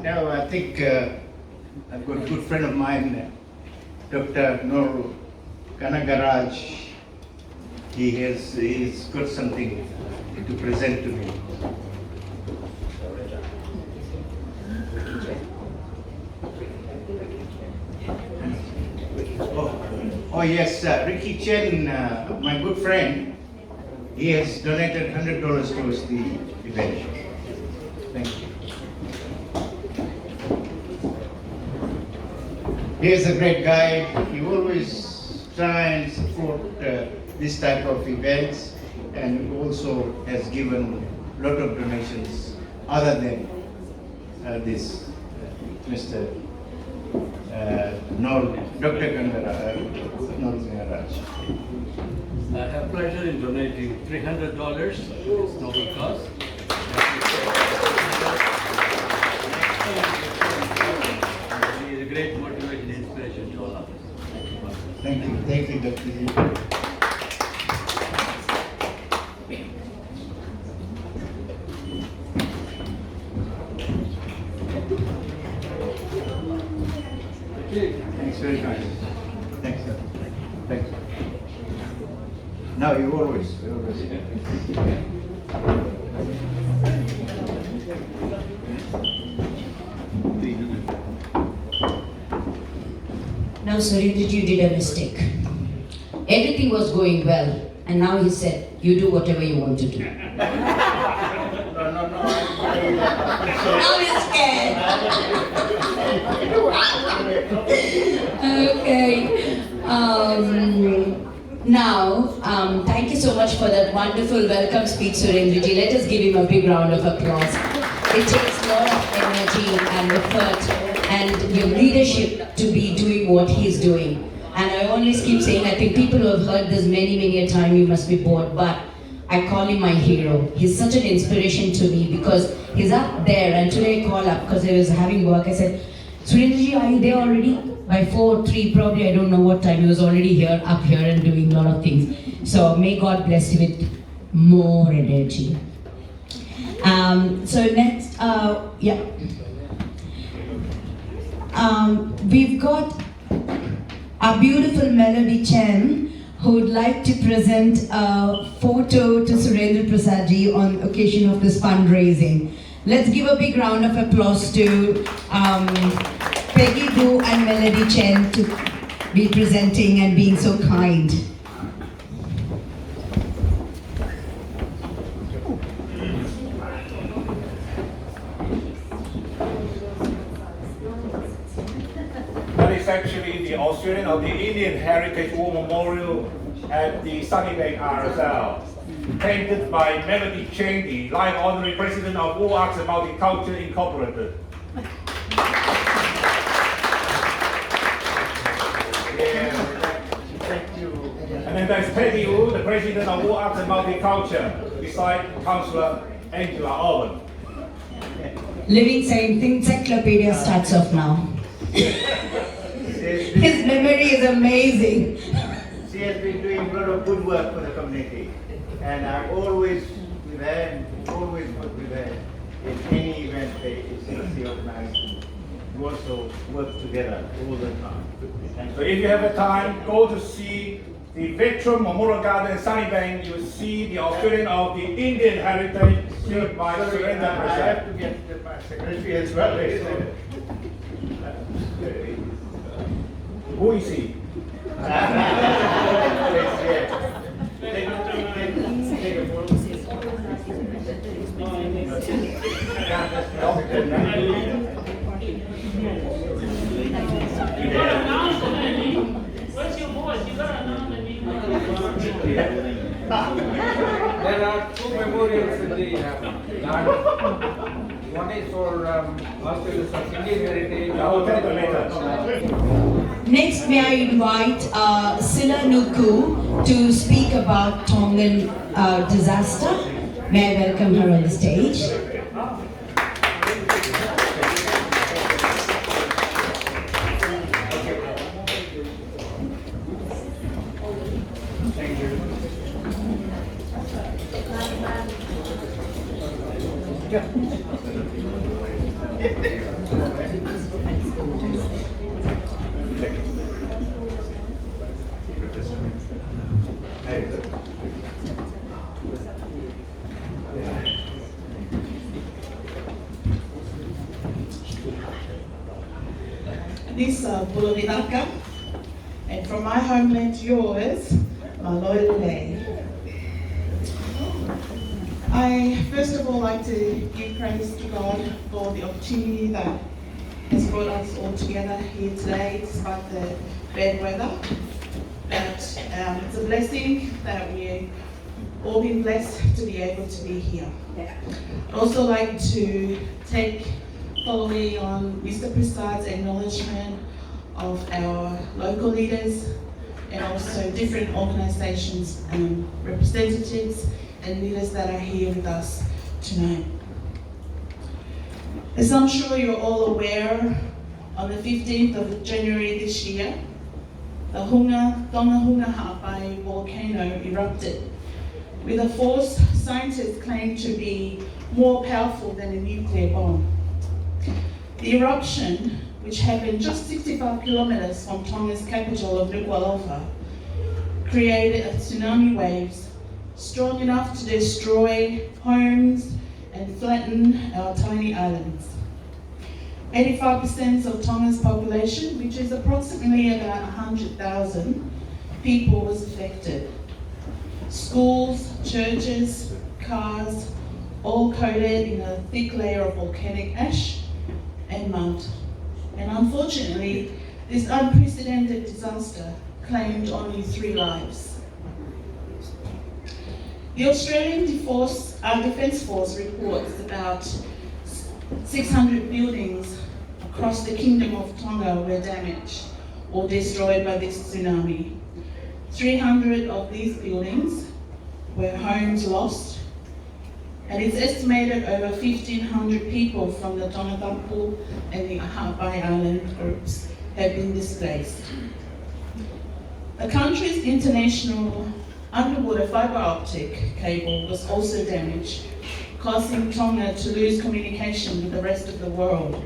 now I think I've got a good friend of mine, Dr. Nur Kanagaraj. He's got something to present to me. Oh yes, Ricky Chen, my good friend, he has donated $100 towards the event. Thank you. He is a great guy. He always tries and support this type of events, and also has given a lot of donations other than this, Mr. Dr. Gangaraj. I have pleasure in donating $300 to this noble cause. He is a great motivation and inspiration to all of us. Thank you, Dr. Thanks very much. Thanks, sir. Thanks. Now you always. Now, Surendra, you did a mistake. Everything was going well, and now he said, you do whatever you want to do. No. Now he's scared. Okay. Now, thank you so much for that wonderful welcome speech, Surendraji. Let us give him a big round of applause. It takes a lot of energy and effort and your leadership to be doing what he's doing. And I always keep saying, I think people who have heard this many a time, you must be bored, but I call him my hero. He's such an inspiration to me because he's up there, and today I called up because I was having work. I said, Surendraji, are you there already? By 4, 3, probably, I don't know what time. He was already here, up here and doing a lot of things. So may God bless you with more energy. So next, we've got a beautiful Melody Chen who would like to present a photo to Surendra Prasadji on occasion of this fundraising. Let's give a big round of applause to Peggy Bu and Melody Chen to be presenting and being so kind. That is actually the Australian or the Indian Heritage War Memorial at the Sunny Lake RSL, painted by Melody Chen, the Life Honorary President of All Arts and Multicultural Incorporated. Thank you. And then there's Peggy Wu, the President of All Arts and Multicultural, beside Councillor Angela Owen. Living Science Encyclopedia starts off now. His memory is amazing. She has been doing a lot of good work for the community, and I always with her, always work with her. in any event they FSCAQ organize, we also work together all the time. So if you have the time, go to see the Veteran Memorial Garden Sunnybank. You see the Australian of the Indian Heritage served by Surrender. I have to get my secretary as well. Who is he? Where's your voice? You gotta announce the name. There are two memorials in the garden. One is for Australia's Indian heritage. Next, may I invite Sila Nuku to speak about Tongan disaster. May I welcome her on the stage. This Bulavinaka, and from my homeland to yours, Malole. I first of all like to give praise to God for the opportunity that has brought us all together here today despite the bad weather. But it's a blessing that we've all been blessed to be able to be here. I'd also like to take, following on Mr. Prasad's acknowledgement of our local leaders and also different organisations and representatives and leaders that are here with us tonight. As I'm sure you're all aware, on the 15th of January this year, the Tonga Tsunami volcano erupted with a force scientists claim to be more powerful than a nuclear bomb. The eruption, which happened just 65 kilometers from Tonga's capital of Nuku'alofa, created a tsunami waves strong enough to destroy homes and flatten our tiny islands. 85% of Tonga's population, which is approximately about 100,000 people, was affected. Schools, churches, cars, all coated in a thick layer of volcanic ash and mud. And unfortunately, this unprecedented disaster claimed only 3 lives. The Australian Defence Force reports about 600 buildings across the Kingdom of Tonga were damaged or destroyed by this tsunami. 300 of these buildings were homes lost, and it's estimated over 1,500 people from the Tonga Tapu and the Ha'apai Island groups have been displaced. The country's international underwater fibre optic cable was also damaged, causing Tonga to lose communication with the rest of the world.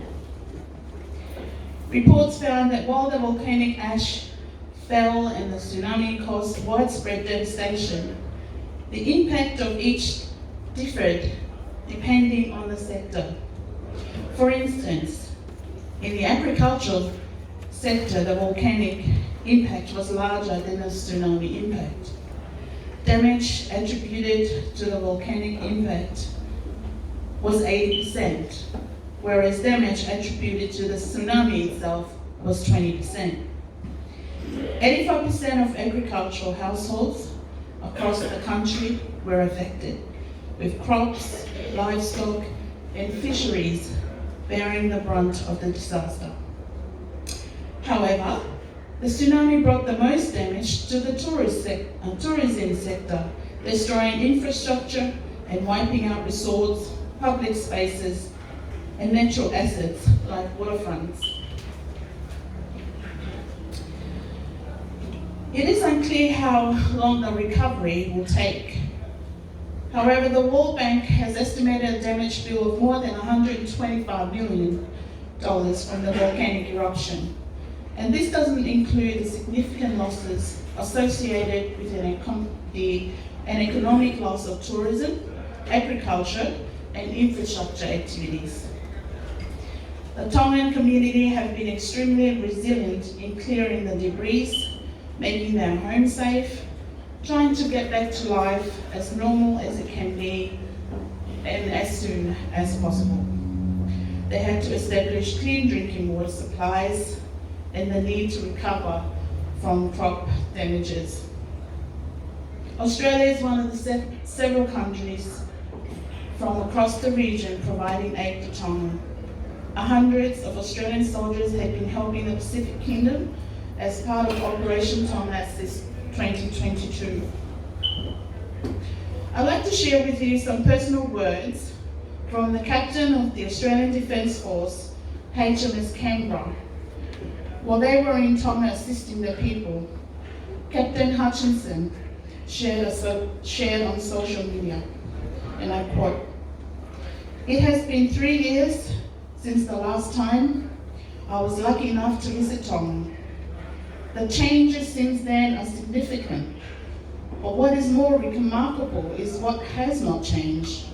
Reports found that while the volcanic ash fell and the tsunami caused widespread devastation, the impact of each differed depending on the sector. For instance, in the agricultural sector, the volcanic impact was larger than the tsunami impact. Damage attributed to the volcanic impact was 80%, whereas damage attributed to the tsunami itself was 20%. 85% of agricultural households across the country were affected, with crops, livestock, and fisheries bearing the brunt of the disaster. However, the tsunami brought the most damage to the tourism sector, destroying infrastructure and wiping out resorts, public spaces, and natural assets like waterfronts. It is unclear how long the recovery will take. However, the World Bank has estimated a damage bill of more than $125 million from the volcanic eruption. And this doesn't include the significant losses associated with an economic loss of tourism, agriculture, and infrastructure activities. The Tongan community have been extremely resilient in clearing the debris, making their home safe, trying to get back to life as normal as it can be and as soon as possible. They had to establish clean drinking water supplies and the need to recover from crop damages. Australia is one of the several countries from across the region providing aid to Tonga. Hundreds of Australian soldiers have been helping the Pacific Kingdom as part of Operation Tonga since 2022. I'd like to share with you some personal words from the captain of the Australian Defence Force, HMS Canberra. While they were in Tonga assisting the people, Captain Hutchinson shared on social media, and I quote, "It has been 3 years since the last time I was lucky enough to visit Tonga. The changes since then are significant, but what is more remarkable is what has not changed.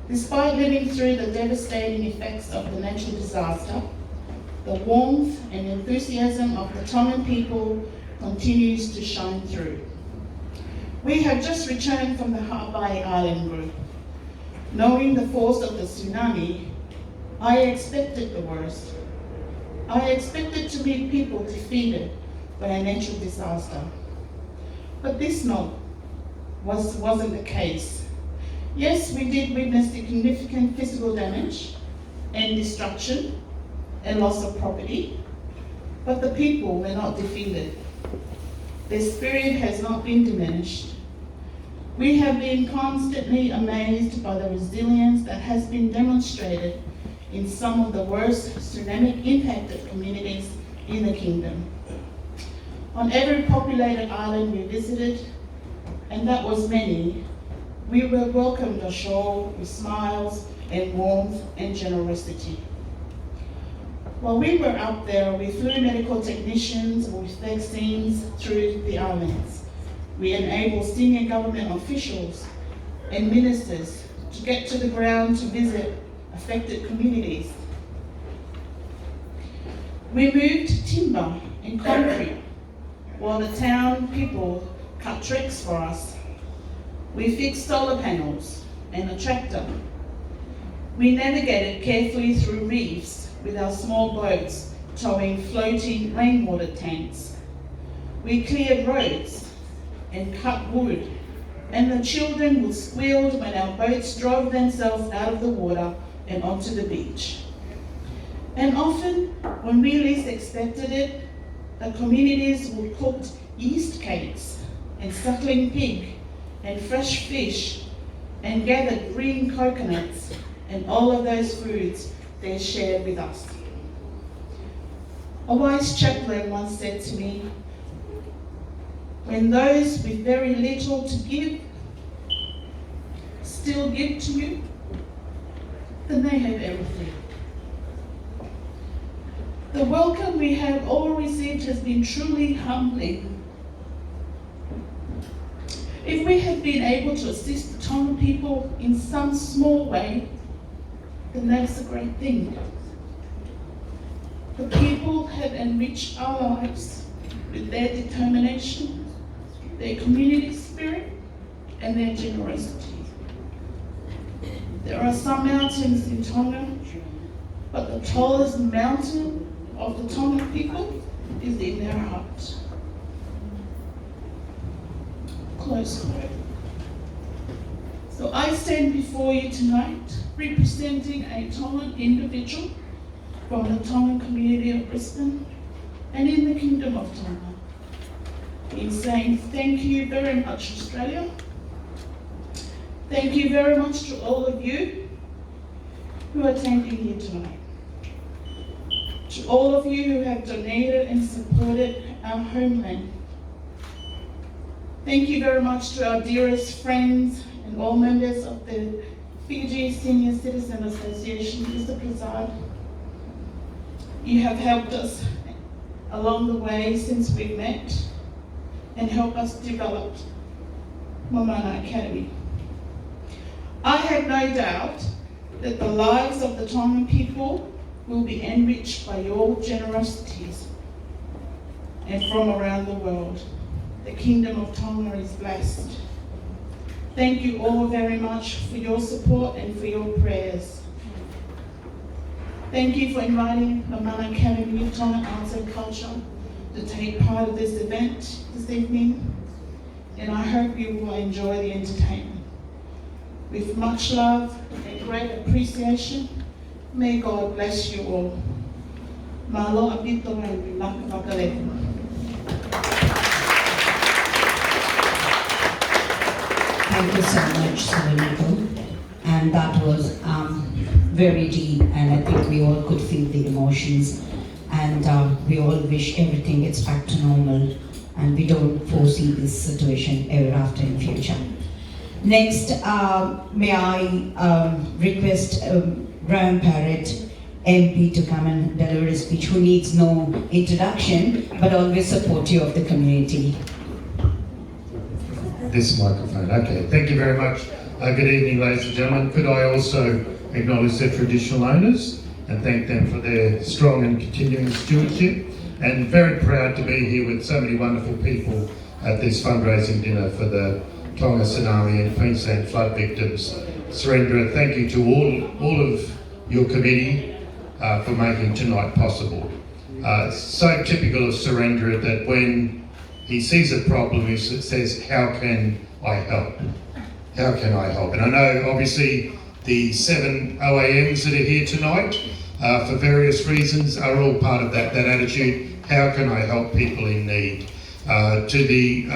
Despite living through the devastating effects of the natural disaster, the warmth and enthusiasm of the Tongan people continues to shine through. We have just returned from the Hawaii Island group. Knowing the force of the tsunami, I expected the worst. I expected to meet people defeated by a natural disaster. But this wasn't the case. Yes, we did witness significant physical damage and destruction and loss of property, but the people were not defeated. Their spirit has not been diminished. We have been constantly amazed by the resilience that has been demonstrated in some of the worst tsunami-impacted communities in the kingdom. On every populated island we visited, and that was many, we were welcomed ashore with smiles and warmth and generosity. While we were up there, we flew medical technicians with vaccines through the islands. We enabled senior government officials and ministers to get to the ground to visit affected communities. We moved timber and concrete while the town people cut tracks for us. We fixed solar panels and a tractor. We navigated carefully through reefs with our small boats towing floating rainwater tanks. We cleared roads and cut wood, and the children would squeal when our boats drove themselves out of the water and onto the beach. And often, when we least expected it, the communities would cook yeast cakes and suckling pig and fresh fish and gathered green coconuts, and all of those foods they shared with us. A wise chaplain once said to me, "When those with very little to give still give to you, then they have everything." The welcome we have all received has been truly humbling. If we have been able to assist the Tongan people in some small way, then that's a great thing. The people have enriched our lives with their determination, their community spirit, and their generosity. There are some mountains in Tonga, but the tallest mountain of the Tongan people is in their heart. Close quote. So I stand before you tonight representing a Tongan individual from the Tongan community of Brisbane and in the Kingdom of Tonga, in saying thank you very much, Australia. Thank you very much to all of you who are attending here tonight. To all of you who have donated and supported our homeland. Thank you very much to our dearest friends and all members of the Fiji Senior Citizen Association. Mr. Prasad, you have helped us along the way since we met and helped us develop Momana Academy. I have no doubt that the lives of the Tongan people will be enriched by your generosities and from around the world. The Kingdom of Tonga is blessed. Thank you all very much for your support and for your prayers. Thank you for inviting the Mana Academy of Tonga Arts and Culture to take part of this event this evening, and I hope you will enjoy the entertainment. With much love and great appreciation, may God bless you all. Malo apito and nakavakaleku. Thank you so much, Savaniko. And that was very deep, and I think we all could feel the emotions. And we all wish everything gets back to normal, and we don't foresee this situation ever after in future. Next, may I request Graham Parrott, MP, to come and deliver a speech, who needs no introduction, but always supportive of the community. This microphone, okay. Thank you very much. Good evening, ladies and gentlemen. Could I also acknowledge the traditional owners and thank them for their strong and continuing stewardship, and very proud to be here with so many wonderful people at this fundraising dinner for the Tonga Tsunami and Queensland flood victims. Surendra, thank you to all of your committee for making tonight possible. So typical of Surendra that when he sees a problem, he says, how can I help? How can I help? And I know obviously the 7 OAMs that are here tonight, for various reasons, are all part of that attitude. How can I help people in need? To the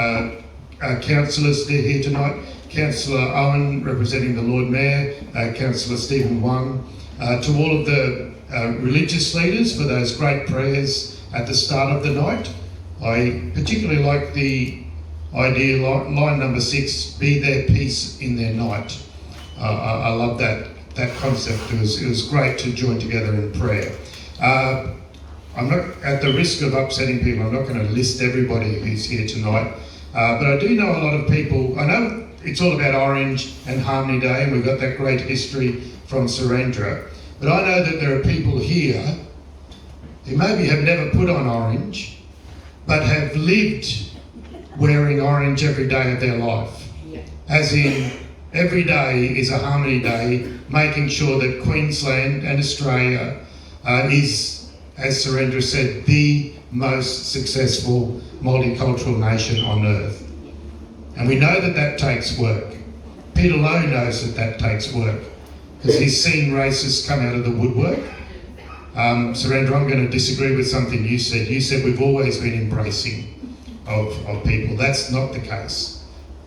councillors that are here tonight, Councillor Owen representing the Lord Mayor, Councillor Stephen Wang, to all of the religious leaders for those great prayers at the start of the night. I particularly like the idea, line number 6, be their peace in their night. I love that concept. It was great to join together in prayer. I'm not, at the risk of upsetting people, I'm not going to list everybody who's here tonight, but I do know a lot of people. I know it's all about Orange and Harmony Day, and we've got that great history from Surendra, but I know that there are people here who maybe have never put on orange, but have lived wearing orange every day of their life. As in, every day is a Harmony Day, making sure that Queensland and Australia is, as Surendra said, the most successful multicultural nation on earth. And we know that that takes work. Peter Lowe knows that takes work, because he's seen racists come out of the woodwork. Surendra, I'm going to disagree with something you said. You said we've always been embracing of people. That's not the case.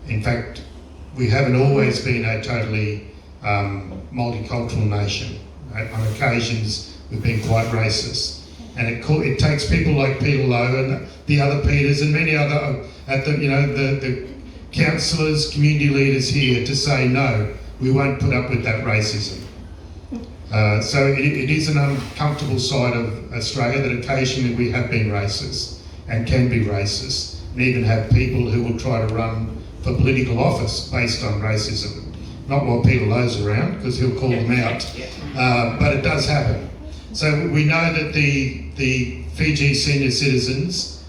In fact, we haven't always been a totally multicultural nation. On occasions, we've been quite racist. And it takes people like Peter Lowe and the other Peters and many other, the councillors, community leaders here to say, no, we won't put up with that racism. So it is an uncomfortable side of Australia that occasionally we have been racist and can be racist, and even have people who will try to run for political office based on racism. Not while Peter Lowe's around, because he'll call them out, but it does happen. So we know that the Fiji senior citizens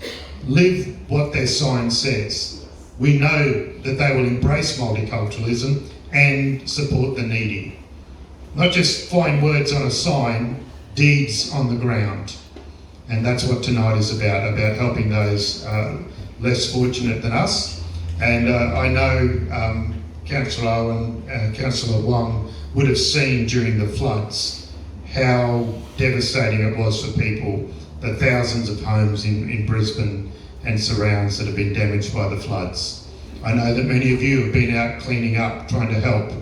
live what their sign says. We know that they will embrace multiculturalism and support the needy. Not just fine words on a sign, deeds on the ground. And that's what tonight is about helping those less fortunate than us. And I know Councillor Owen and Councillor Wang would have seen during the floods how devastating it was for people, the thousands of homes in Brisbane and surrounds that have been damaged by the floods. I know that many of you have been out cleaning up, trying to help.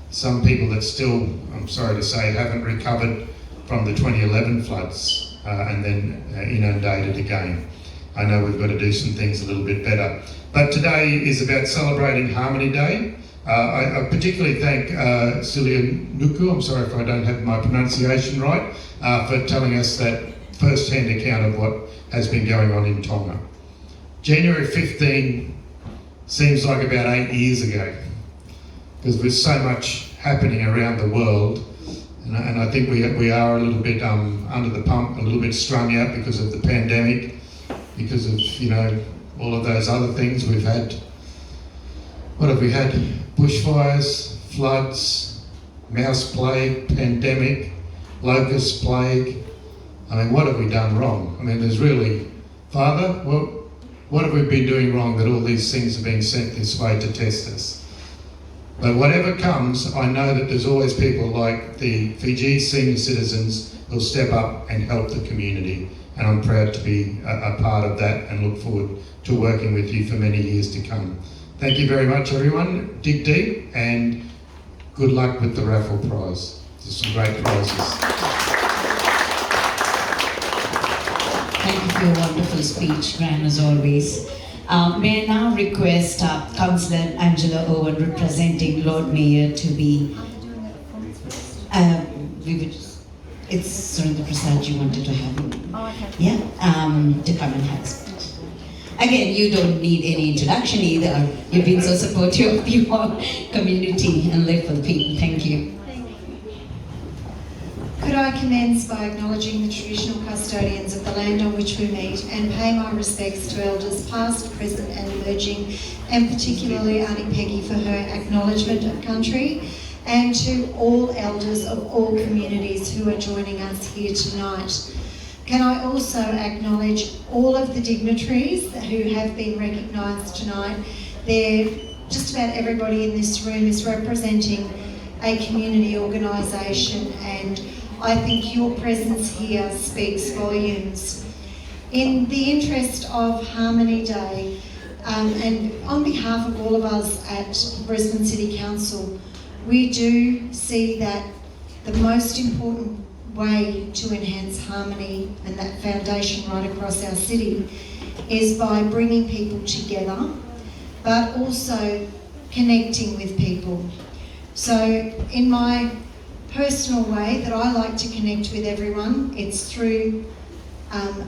Some people that still, I'm sorry to say, haven't recovered from the 2011 floods and then inundated again. I know we've got to do some things a little bit better. But today is about celebrating Harmony Day. I particularly thank Celia Nuku, I'm sorry if I don't have my pronunciation right, for telling us that first-hand account of what has been going on in Tonga. January 15 seems like about 8 years ago, because with so much happening around the world, and I think we are a little bit under the pump, a little bit strung out because of the pandemic, because of, you know, all of those other things. We've had, what have we had? Bushfires, floods, mouse plague, pandemic, locust plague. I mean, what have we done wrong? I mean, there's really, Father, well, what have we been doing wrong that all these things have been sent this way to test us? But whatever comes, I know that there's always people like the Fiji senior citizens who'll step up and help the community. And I'm proud to be a part of that and look forward to working with you for many years to come. Thank you very much, everyone. Dig deep and good luck with the raffle prize. There's some great prizes. Thank you for your wonderful speech, Graham, as always. May I now request Councillor Angela Owen, representing Lord Mayor, to be... it's Surendra Prasad you wanted to have. Oh, okay. Yeah, to come and have speech. Again, you don't need any introduction either. You've been so supportive of your community and live for the people. Thank you. Could I commence by acknowledging the traditional custodians of the land on which we meet and pay my respects to elders past, present and emerging, and particularly Auntie Peggy for her acknowledgement of country, and to all elders of all communities who are joining us here tonight. Can I also acknowledge all of the dignitaries who have been recognised tonight. Just about everybody in this room is representing a community organisation, and I think your presence here speaks volumes. In the interest of Harmony Day, and on behalf of all of us at Brisbane City Council, we do see that the most important way to enhance harmony and that foundation right across our city is by bringing people together, but also connecting with people. So in my personal way that I like to connect with everyone, it's through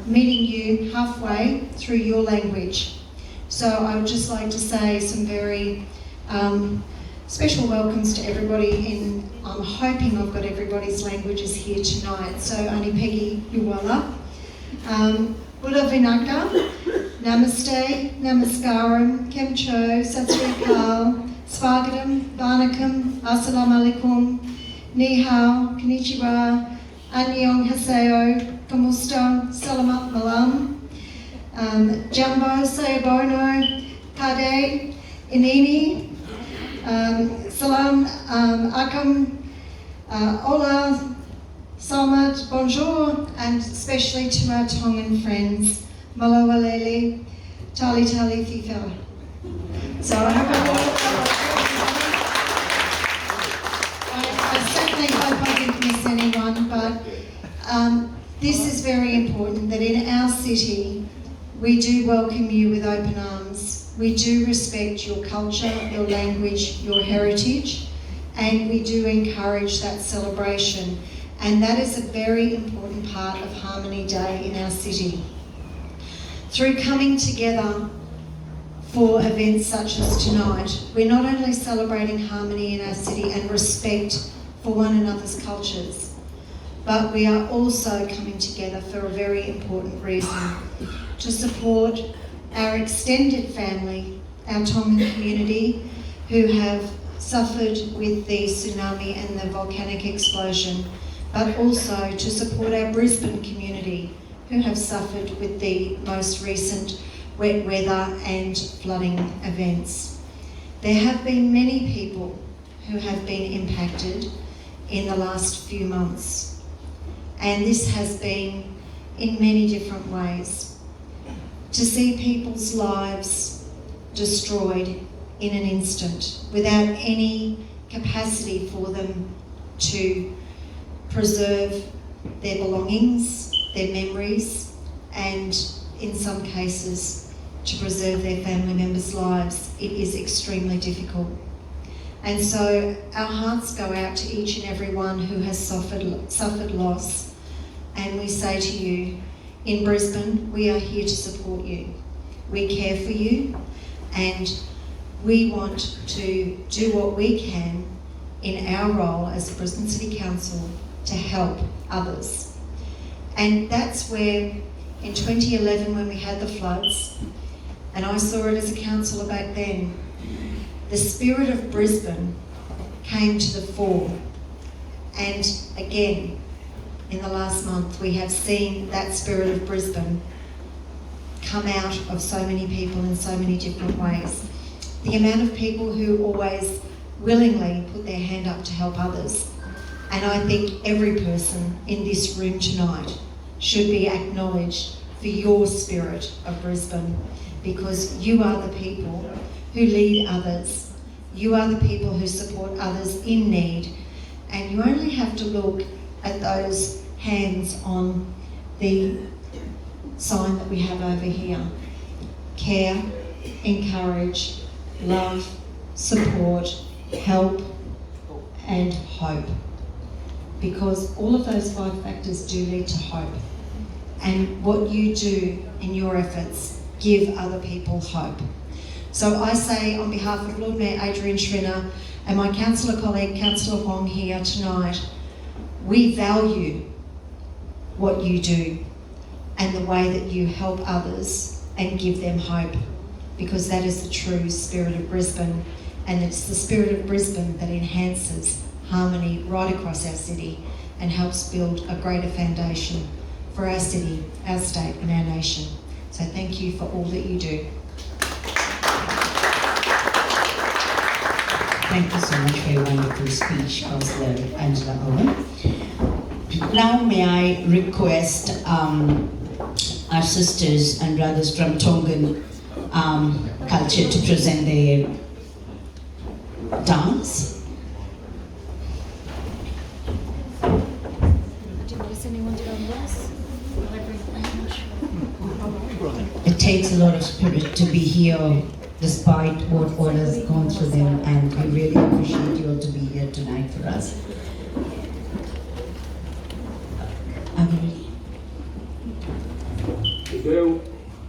meeting you halfway through your language. So I would just like to say some very special welcomes to everybody. I'm hoping I've got everybody's languages here tonight. So Auntie Peggy, Yuwala, Buddha Vinaka, Namaste, Namaskaram, Kemcho, Satsrikal, Svagatam, Barnakam, Assalamu Alaikum, Ni Hao, Konnichiwa, Annyeong Haseo, Kamusta, Salamat Malam, Jambo, Sayabono, Kade, Inini, Salam, Akam, Ola, Salmat, Bonjour, and especially to our Tongan friends, Malawalele, Tali Tali Fifa. So I certainly hope I didn't miss anyone, but this is very important that in our city we do welcome you with open arms. We do respect your culture, your language, your heritage, and we do encourage that celebration. And that is a very important part of Harmony Day in our city. Through coming together for events such as tonight, we're not only celebrating harmony in our city and respect for one another's cultures, but we are also coming together for a very important reason, to support our extended family, our Tongan community, who have suffered with the tsunami and the volcanic explosion, but also to support our Brisbane community, who have suffered with the most recent wet weather and flooding events. There have been many people who have been impacted in the last few months, and this has been in many different ways. To see people's lives destroyed in an instant without any capacity for them to preserve their belongings, their memories, and in some cases to preserve their family members' lives, it is extremely difficult. And so our hearts go out to each and every one who has suffered loss. And we say to you, in Brisbane, we are here to support you. We care for you, and we want to do what we can in our role as Brisbane City Council to help others. And that's where, in 2011, when we had the floods, and I saw it as a councillor back then, the spirit of Brisbane came to the fore. And again, in the last month, we have seen that spirit of Brisbane come out of so many people in so many different ways. The amount of people who always willingly put their hand up to help others. And I think every person in this room tonight should be acknowledged for your spirit of Brisbane, because you are the people who lead others. You are the people who support others in need. And you only have to look at those hands on the sign that we have over here. Care, encourage, love, support, help, and hope. Because all of those 5 factors do lead to hope. And what you do in your efforts give other people hope. So I say, on behalf of Lord Mayor Adrian Schrinner and my councillor colleague, Councillor Wong, here tonight, we value what you do and the way that you help others and give them hope, because that is the true spirit of Brisbane, and it's the spirit of Brisbane that enhances harmony right across our city and helps build a greater foundation for our city, our state and our nation. So thank you for all that you do. Thank you so much for your wonderful speech, Councillor Angela Owen. Now may I request our sisters and brothers from Tongan culture to present their dance. It takes a lot of spirit to be here despite what all has gone through them, and we really appreciate you all to be here tonight for us.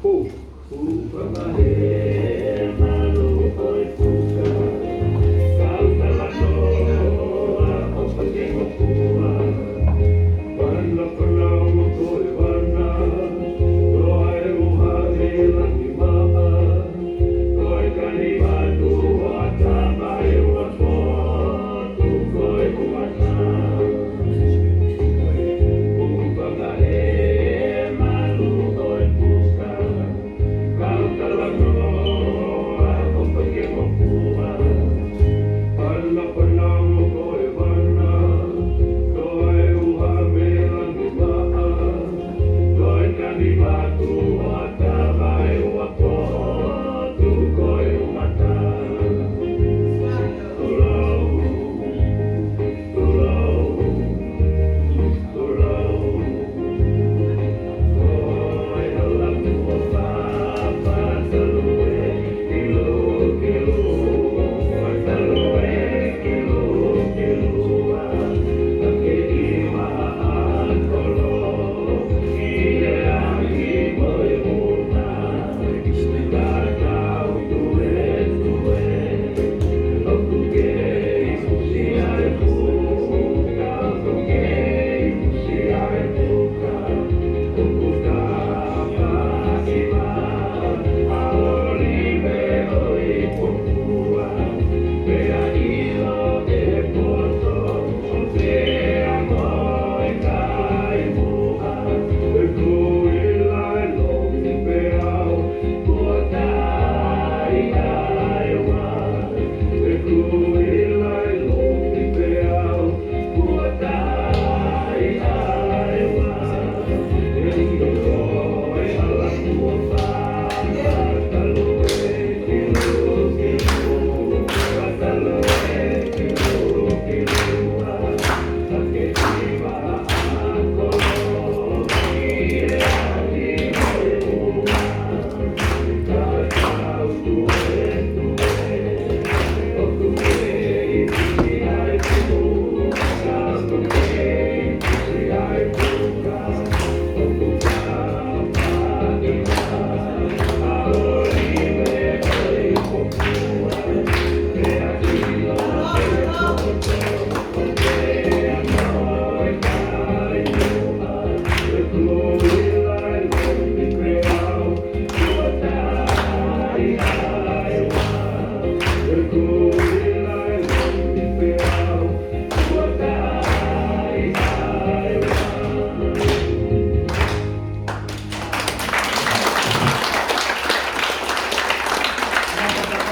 Kau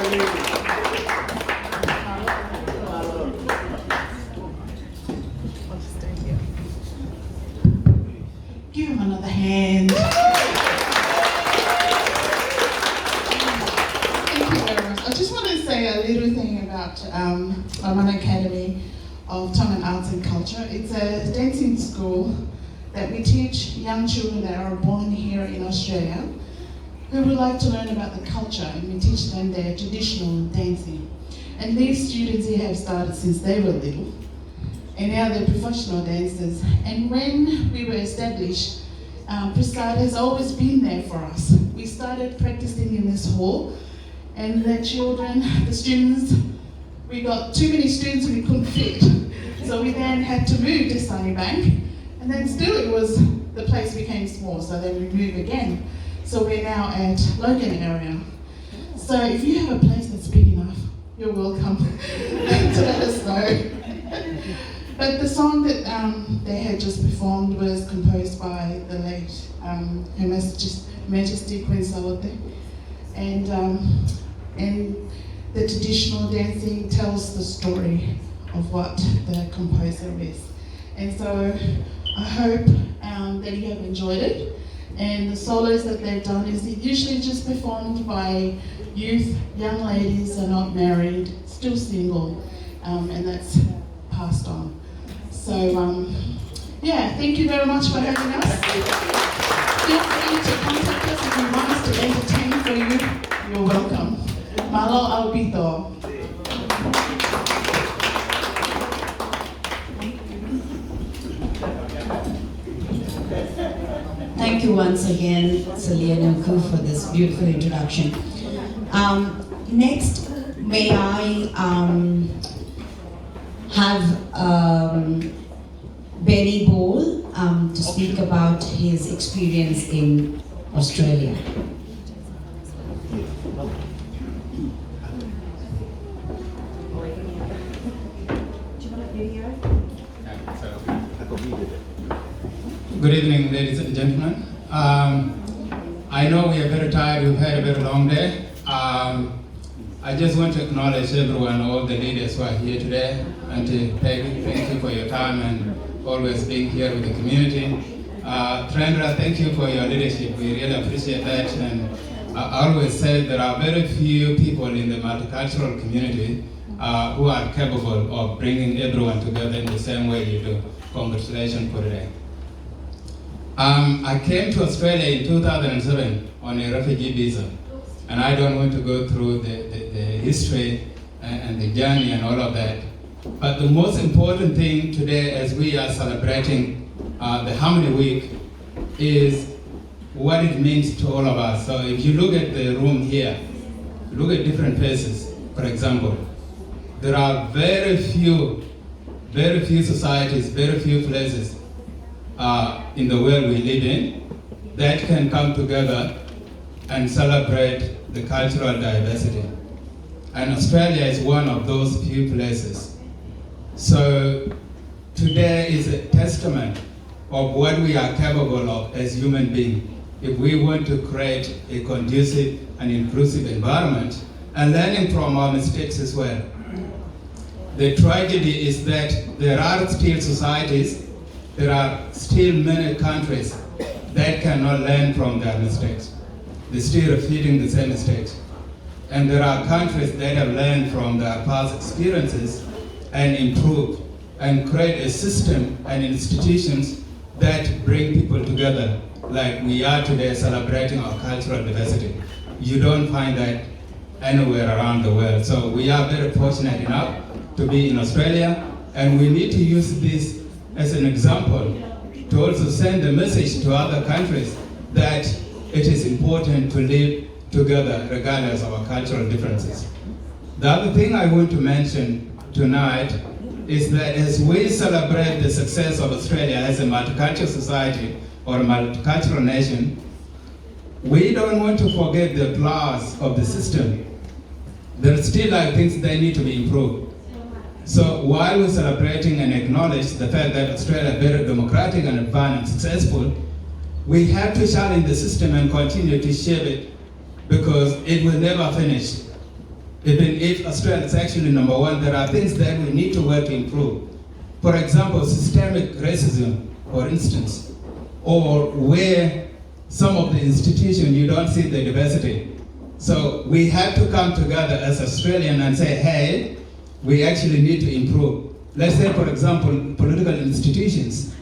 Give him another hand. Thank you very much. I just wanted to say a little thing about Mamana Academy of Tongan Arts and Culture. It's a dancing school that we teach young children that are born here in Australia who would like to learn about the culture, and we teach them their traditional dancing. And these students here have started since they were little, and now they're professional dancers. And when we were established, Prasad has always been there for us. We started practicing in this hall, and the students, we got too many students and we couldn't fit. So we then had to move to Sunnybank, and then still the place became small, so then we moved again. So we're now at Logan area. So if you have a place that's big enough, you're welcome to let us know. But the song that they had just performed was composed by the late Her Majesty Queen Salote. And the traditional dancing tells the story of what the composer is. And so I hope that you have enjoyed it. And the solos that they've done is usually just performed by youth, young ladies who are not married, still single, and that's passed on. So, yeah, thank you very much for having us. Feel free to contact us if you want us to entertain for you. You're welcome. Malo Albito. Thank you once again, Salianaku, for this beautiful introduction. Next, may I have Benny Ball to speak about his experience in Australia. Good evening, ladies and gentlemen. I know we are very tired, we've had a very long day. I just want to acknowledge everyone, all the leaders who are here today, and to thank you for your time and always being here with the community. Trendra, thank you for your leadership, we really appreciate that. And I always say there are very few people in the multicultural community who are capable of bringing everyone together in the same way you do. Congratulations for today. I came to Australia in 2007 on a refugee visa, and I don't want to go through the history and the journey and all of that. But the most important thing today, as we are celebrating the Harmony Week, is what it means to all of us. So if you look at the room here, look at different faces, for example, there are very few societies, very few places in the world we live in that can come together and celebrate the cultural diversity. And Australia is one of those few places. So today is a testament of what we are capable of as human beings if we want to create a conducive and inclusive environment and learning from our mistakes as well. The tragedy is that there are still societies, there are still many countries that cannot learn from their mistakes. They're still repeating the same mistakes. And there are countries that have learned from their past experiences and improved and create a system and institutions that bring people together like we are today celebrating our cultural diversity. You don't find that anywhere around the world. So we are very fortunate enough to be in Australia, and we need to use this as an example to also send a message to other countries that it is important to live together regardless of our cultural differences. The other thing I want to mention tonight is that as we celebrate the success of Australia as a multicultural society or a multicultural nation, we don't want to forget the flaws of the system. There are still things that need to be improved. So while we're celebrating and acknowledge the fact that Australia is very democratic and advanced and successful, we have to challenge the system and continue to shape it because it will never finish. even if Australia is actually number one, there are things that we need to work to improve. For example, systemic racism, for instance, or where some of the institutions you don't see the diversity. So we have to come together as Australians and say, hey, we actually need to improve. Let's say, for example, political institutions,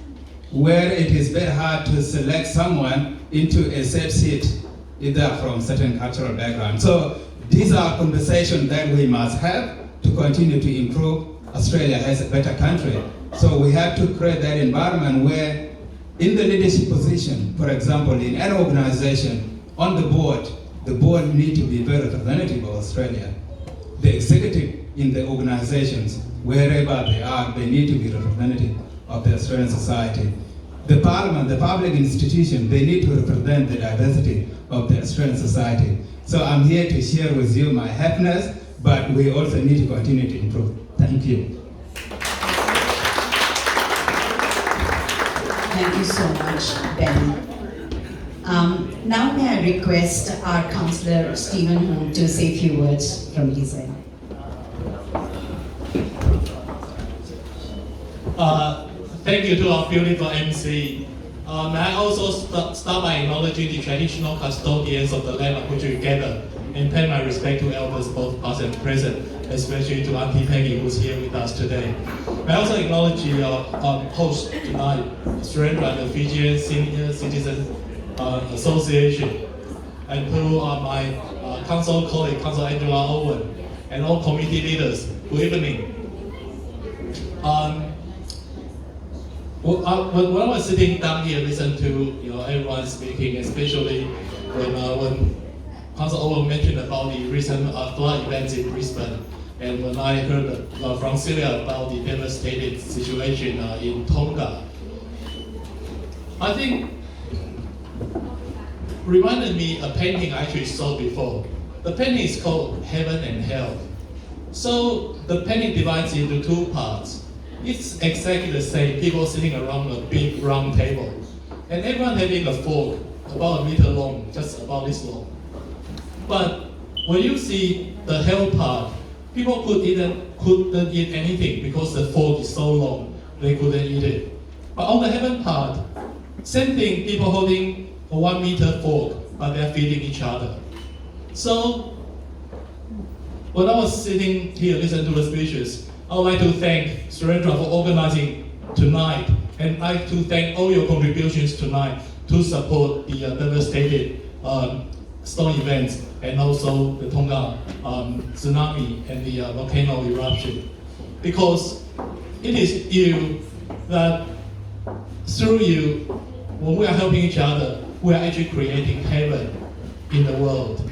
where it is very hard to select someone into a safe seat, either from certain cultural background. So these are conversations that we must have to continue to improve Australia as a better country. So we have to create that environment where in the leadership position, for example, in any organization, on the board need to be very representative of Australia. The executive in the organizations, wherever they are, they need to be representative of the Australian society. The parliament, the public institution, they need to represent the diversity of the Australian society. So I'm here to share with you my happiness, but we also need to continue to improve. Thank you. Thank you so much, Ben. Now may I request our Councillor Stephen Hung to say a few words from his end. Thank you to our beautiful MC. May I also start by acknowledging the traditional custodians of the land on which we gather and pay my respect to elders both past and present, especially to Auntie Peggy who's here with us today. I also acknowledge the host tonight, Surendra, the Fijian Senior Citizens Association, and to my council colleague, Councillor Angela Owen, and all committee leaders. Good evening. When I was sitting down here, listening to everyone speaking, especially when Councillor Owen mentioned about the recent flood events in Brisbane, and when I heard from Celia about the devastated situation in Tonga, I think reminded me a painting I actually saw before. The painting is called Heaven and Hell. So the painting divides into two parts. It's exactly the same, people sitting around a big round table, and everyone having a fork about 1 meter long, just about this long. But when you see the hell part, people couldn't eat anything because the fork is so long, they couldn't eat it. But on the heaven part, same thing, people holding a 1 meter fork, but they're feeding each other. So when I was sitting here listening to the speeches, I would like to thank Surendra for organizing tonight, and I'd like to thank all your contributions tonight to support the devastated storm events and also the Tonga tsunami and the volcano eruption. Because it is you that, through you, when we are helping each other, we are actually creating heaven in the world.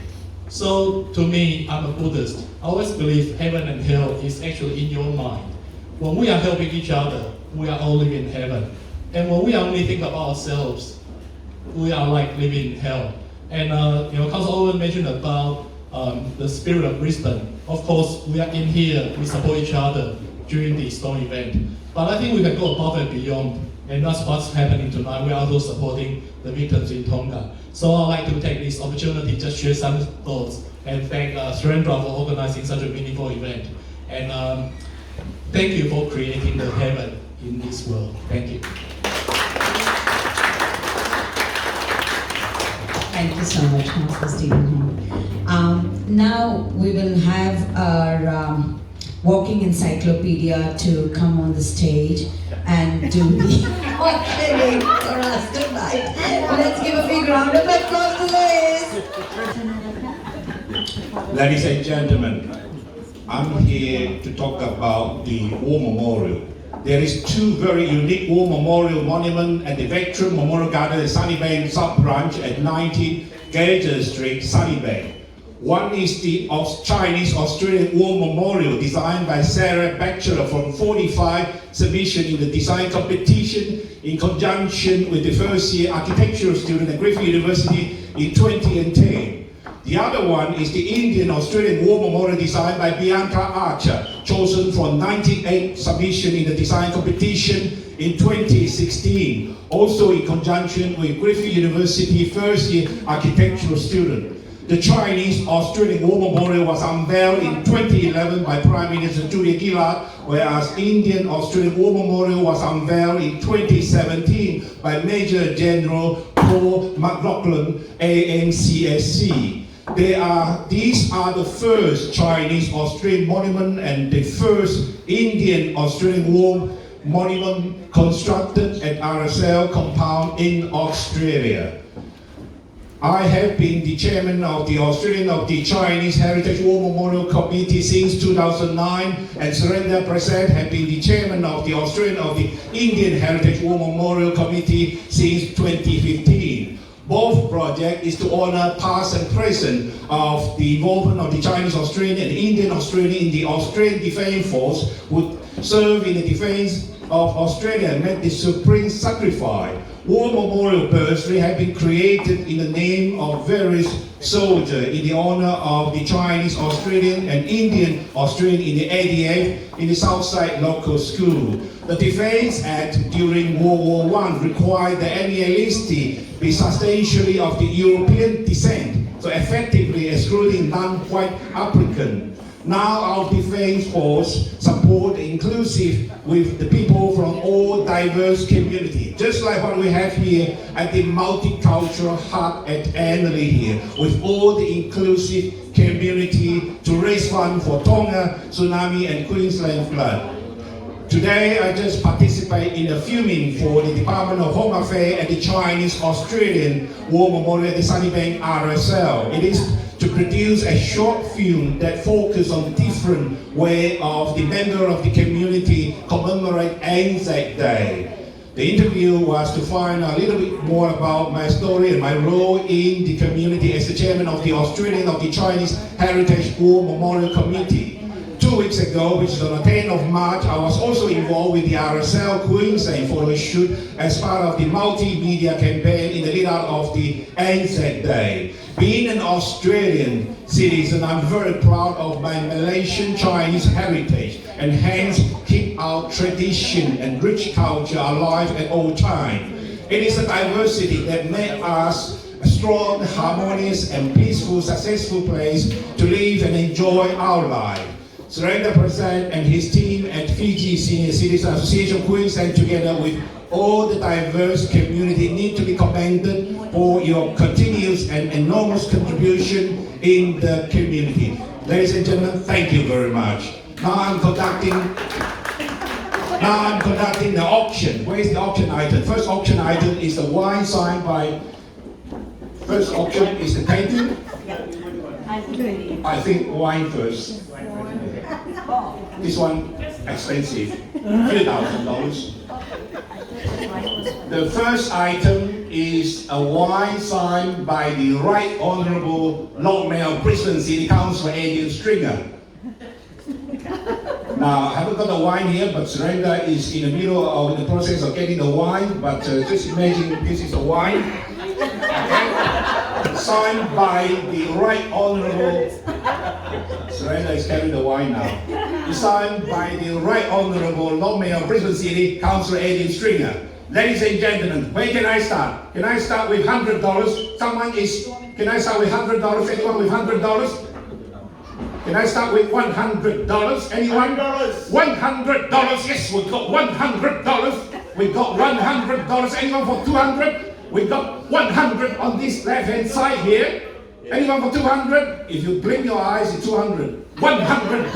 So to me, I'm a Buddhist. I always believe heaven and hell is actually in your mind. When we are helping each other, we are all living in heaven. And when we only think about ourselves, we are like living in hell. And Councillor Owen mentioned about the spirit of Brisbane. Of course, we are in here, we support each other during the storm event. But I think we can go above and beyond. And that's what's happening tonight. We are also supporting the victims in Tonga. So I'd like to take this opportunity to share some thoughts and thank Surendra for organizing such a meaningful event. And thank you for creating the heaven in this world. Thank you. Thank you so much, Councillor Stephen. Now we will have our walking encyclopedia to come on the stage and do the opening for us tonight. Let's give a big round of applause to Liz. Ladies and gentlemen, I'm here to talk about the War Memorial. There is two very unique War Memorial monuments at the Veteran Memorial Garden at Sunny Bay Sub-Branch at 19 Gator Street, Sunny Bay. One is the Chinese-Australian War Memorial designed by Sarah Batchelor from 45 submission in the design competition in conjunction with the first-year architectural student at Griffith University in 2010. The other one is the Indian-Australian War Memorial designed by Bianca Archer, chosen from 98 submission in the design competition in 2016, also in conjunction with Griffith University first-year architectural student. The Chinese Australian War Memorial was unveiled in 2011 by Prime Minister Julia Gillard, whereas Indian Australian War Memorial was unveiled in 2017 by Major General Paul McLaughlin, AMCSC. These are the first Chinese Australian monument and the first Indian Australian War monument constructed at RSL compound in Australia. I have been the chairman of the Chinese Heritage War Memorial Committee since 2009, and Surendra Prasad has been the chairman of the Indian Heritage War Memorial Committee since 2015. Both projects is to honor past and present of the involvement of the Chinese Australian and Indian Australian in the Australian Defence Force who serve in the defence of Australia and made the supreme sacrifice. War Memorial bursary have been created in the name of various soldiers in the honor of the Chinese Australian and Indian Australian in the ADF in the Southside local school. The Defence Act during World War I required the enlisted be substantially of the European descent, so effectively excluding non-white applicants. Now our Defence Force support inclusive with the people from all diverse communities, just like what we have here at the Multicultural Hub at Annerley here, with all the inclusive community to raise funds for Tonga Tsunami and Queensland flood. Today, I just participate in the filming for the Department of Home Affairs at the Chinese Australian War Memorial at the Sunnybank RSL. It is to produce a short film that focuses on different way of the member of the community commemorate Anzac Day. The interview was to find a little bit more about my story and my role in the community as the chairman of the Australian of the Chinese Heritage War Memorial Committee. 2 weeks ago, which is on the 10th of March, I was also involved with the RSL Queensland photo shoot as part of the multimedia campaign in the lead up of the Anzac Day. Being an Australian citizen, I'm very proud of my Malaysian Chinese heritage and hence keep our tradition and rich culture alive at all times. It is a diversity that makes us a strong, harmonious and peaceful, successful place to live and enjoy our life. Surendra Prasad and his team at Fiji Senior Citizen Association Queensland, together with all the diverse community, need to be commended for your continuous and enormous contribution in the community. Ladies and gentlemen, thank you very much. Now I'm conducting the auction. Where is the auction item? First auction item is the wine signed by. First auction is the painting. I think wine first. This one expensive, $3,000. The first item is a wine signed by the Right Honourable Lord Mayor of Brisbane City Councillor Adrian Stringer. Now, I haven't got the wine here, but Surendra is in the middle of the process of getting the wine, but just imagine this is a wine. Okay? Signed by the Right Honourable, Surendra is carrying the wine now. Signed by the Right Honourable Lord Mayor of Brisbane City, Councillor Adrian Stringer. Ladies and gentlemen, where can I start? Can I start with $100? Can I start with $100? Anyone with $100? Can I start with $100? Anyone? $100. Yes, we got $100. We got $100. Anyone for $200? We got 100 on this left-hand side here. Anyone for 200? If you blink your eyes, it's 200. $100.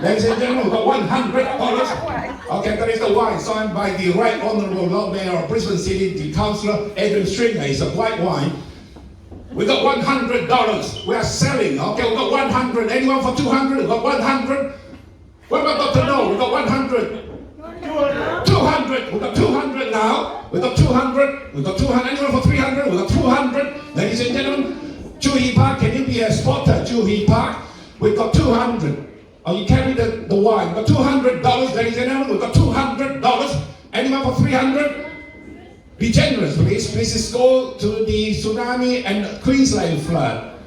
Ladies and gentlemen, we got $100. Okay, that is the wine signed by the Right Honourable Lord Mayor of Brisbane City, the Councillor Adrian Stringer. It's a white wine. We got $100. We are selling. Okay, we got 100. Anyone for 200? We got 100. What about Dr. No? We got 100. 200. We got 200 now. We got 200. We got 200. Anyone for 300? We got 200. Ladies and gentlemen, Chu Hee Park, can you be a spotter? Chu Hee Park. We got 200. Oh, you carry the wine. We got $200. Ladies and gentlemen, we got $200. Anyone for 300? Be generous, please. Please go to the tsunami and Queensland flood.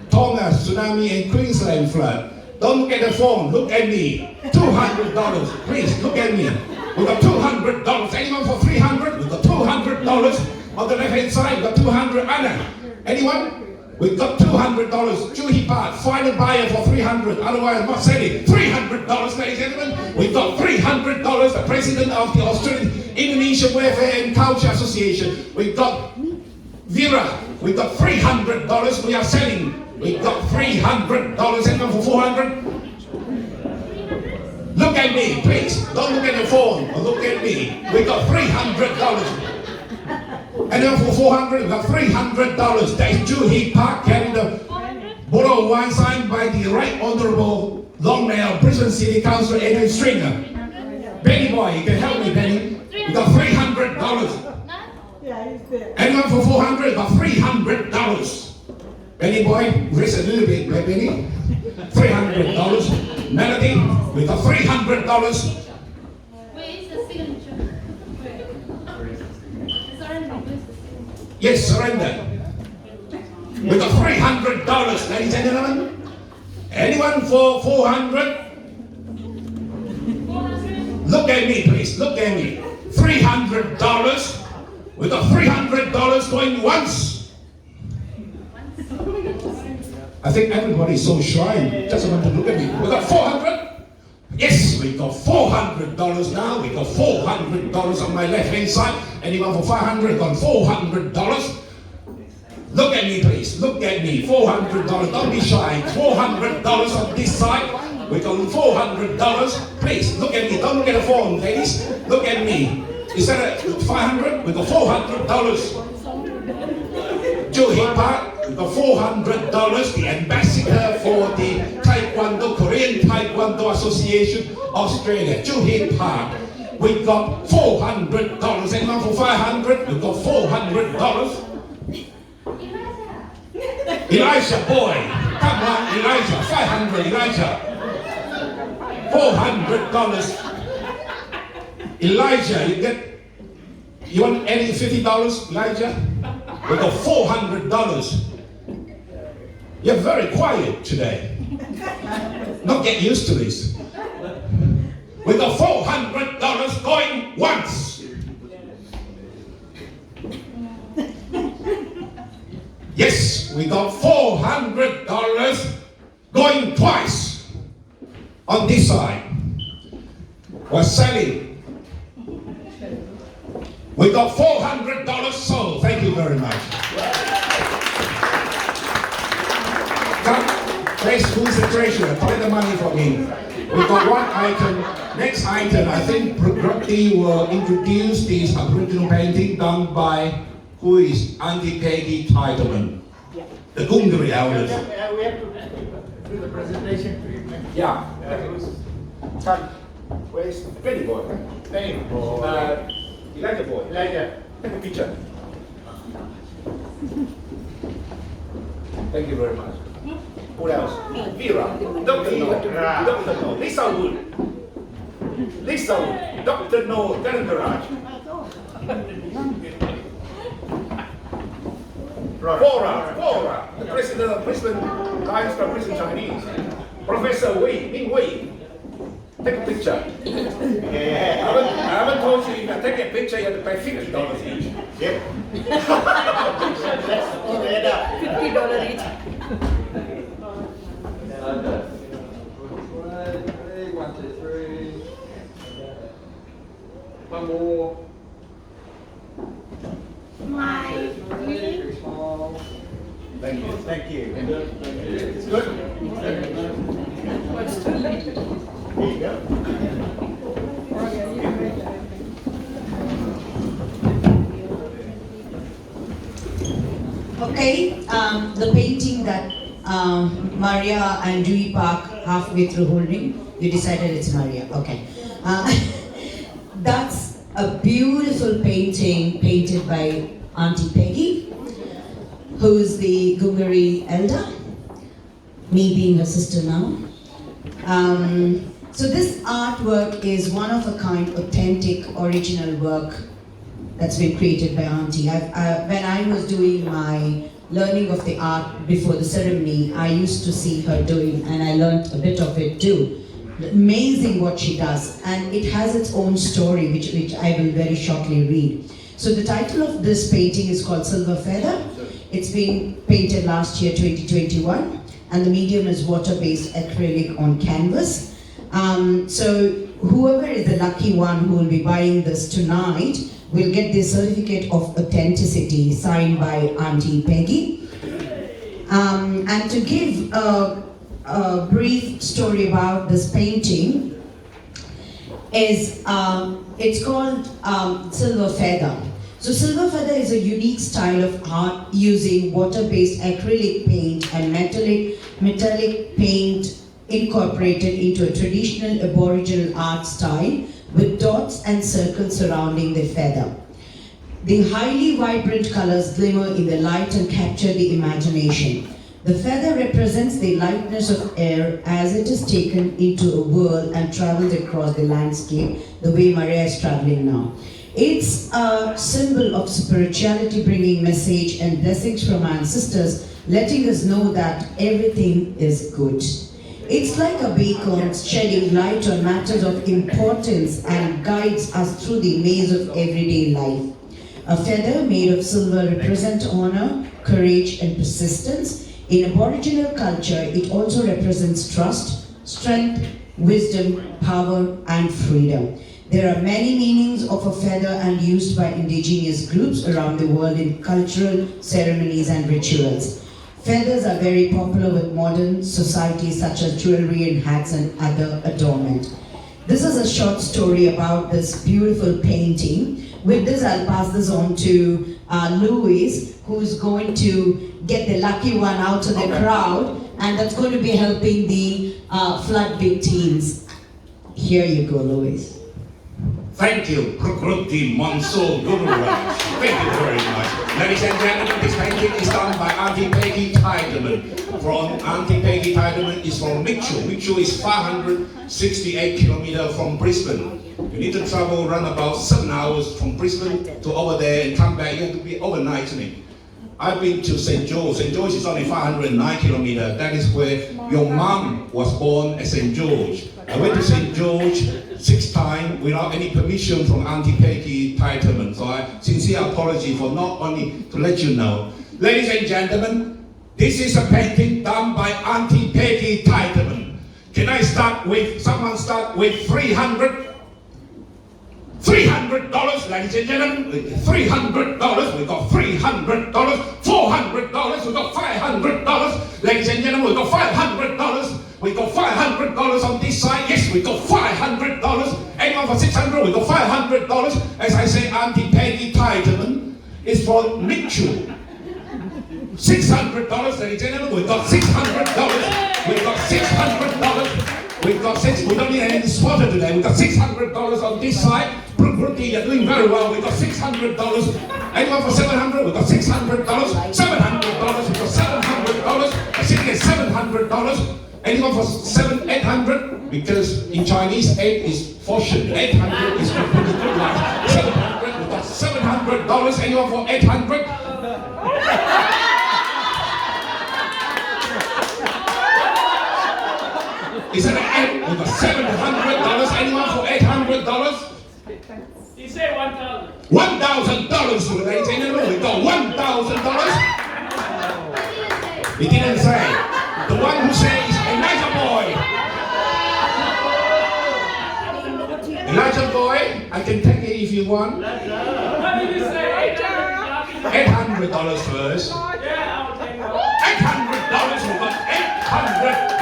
Tonga Tsunami and Queensland flood. Don't look at the phone, look at me. $200, please look at me. We got $200. Anyone for 300? We got $200. On the left hand side, we got 200. Anna, anyone? We got $200. Juhi Park, find a buyer for $300. Otherwise, I'm not selling. $300, ladies and gentlemen. We got $300. The president of the Australian Indonesian Welfare and Culture Association. We got Vera. We got $300. We are selling. We got $300. Anyone for $400? Look at me, please. Don't look at the phone. Look at me. We got $300. Anyone for $400? We got $300. That is Juhi Park carrying the bottle of wine signed by the Right Honourable Longmail Brisbane City Councillor Adrian Stringer. Benny boy, you can help me, Benny. We got $300. Anyone for $400? We got $300. Benny boy, raise a little bit, Benny. $300. Melody, we got $300. Where is the signature? Yes, surrender. We got $300, ladies and gentlemen. Anyone for $400? Look at me, please. Look at me. $300. We got $300 going once. I think everybody is so shy. Just want to look at me. We got $400. Yes, we got $400 now. We got $400 on my left hand side. Anyone for $500? Got $400. Look at me, please. Look at me. $400. Don't be shy. $400 on this side. We got $400. Please look at me. Don't look at the phone, ladies. Look at me. Is that a $500? We got $400. Juhi Park. We got $400. The ambassador for the Taekwondo, Korean Taekwondo Association, Australia, Juhi Park. We got $400. Anyone for $500? We got $400. Elijah boy, come on, Elijah, $500, Elijah. $400. Elijah, you want any $50, Elijah? We got $400. You're very quiet today. Not get used to this. We got $400 going once. Yes, we got $400 going twice. On this side, we're selling. We got $400 sold. Thank you very much. Please, who's the treasurer? Collect the money from him. We got one item. Next item, I think Pragati will introduce this original painting done by who is Auntie Peggy Titleman, the Gungari elders. We have to do the presentation. Yeah. Where's Benny boy? Benny. Elijah boy. Elijah. Take a picture. Thank you very much. Who else? Vera. Dr. No. Dr. No. Lisa Wood. Lisa Wood. Dr. No. Darren Garage. Fora. The president of Brisbane Lions Club Brisbane Chinese. Professor Wei, Ming Wei. Take a picture. Yeah. I haven't told you if you take a picture, you have to pay $50 each. Yep. $50 each. One, two, three. One more. Very small. Thank you. Thank you. It's good. What's too late? Here you go. Okay, the painting that Maria and Dewey Park halfway through holding, you decided it's Maria. Okay. That's a beautiful painting painted by Auntie Peggy, who's the Gungari elder, me being her sister now. So this artwork is one of a kind, authentic, original work that's been created by Auntie. When I was doing my learning of the art before the ceremony, I used to see her doing, and I learned a bit of it too. Amazing what she does, and it has its own story, which I will very shortly read. So the title of this painting is called Silver Feather. It's been painted last year, 2021, and the medium is water-based acrylic on canvas. So whoever is the lucky one who will be buying this tonight will get the certificate of authenticity signed by Auntie Peggy. And to give a brief story about this painting is, it's called Silver Feather. So Silver Feather is a unique style of art using water-based acrylic paint and metallic paint incorporated into a traditional Aboriginal art style with dots and circles surrounding the feather. The highly vibrant colors glimmer in the light and capture the imagination. The feather represents the lightness of air as it is taken into a whirl and travels across the landscape the way Maria is traveling now. It's a symbol of spirituality, bringing message and blessings from our ancestors, letting us know that everything is good. It's like a beacon shedding light on matters of importance and guides us through the maze of everyday life. A feather made of silver represents honor, courage, and persistence. In Aboriginal culture, it also represents trust, strength, wisdom, power, and freedom. There are many meanings of a feather and used by indigenous groups around the world in cultural ceremonies and rituals. Feathers are very popular with modern societies such as jewelry and hats and other adornment. This is a short story about this beautiful painting. With this, I'll pass this on to Louis, who's going to get the lucky one out of the crowd, and that's going to be helping the flood victims. Here you go, Louis. Thank you, Prukruti Monsoon Gururaj. Thank you very much. Ladies and gentlemen, this painting is done by Auntie Peggy Tiedemann. From Auntie Peggy Tiedemann is from Mitchell. Mitchell is 568 kilometers from Brisbane. You need to travel around about 7 hours from Brisbane to over there and come back. You have to be overnight, isn't it? I've been to St. George. St. George is only 509 kilometers. That is where your mom was born at St. George. I went to St. George 6 times without any permission from Auntie Peggy Tiedemann. So I sincere apology for not only to let you know. Ladies and gentlemen, this is a painting done by Auntie Peggy Tiedemann. Can I start with, someone start with $300, ladies and gentlemen, $300, we got $300, $400, we got $500, ladies and gentlemen, we got $500, we got $500 on this side, yes, we got $500, anyone for $600, we got $500, as I say, Auntie Peggy Tiedemann is from Mitchell. $600, ladies and gentlemen, we got $600, we got $600, we got we don't need any swatter today, we got $600 on this side. Prukruti, you're doing very well, we got $600. Anyone for $700? We got $600. $700, we got $700. I'm sitting at $700. Anyone for $800? Because in Chinese, 8 is fortune. 800 is pretty good life. 700, we got $700. Anyone for 800? Is that an 8? We got $700. Anyone for $800? He said $1,000. $1,000, ladies and gentlemen. We got $1,000. He didn't say. The one who says Elijah Boy. Elijah Boy, I can take it if you want. What did you say? $800 first. Yeah, I'll take it. $800. We got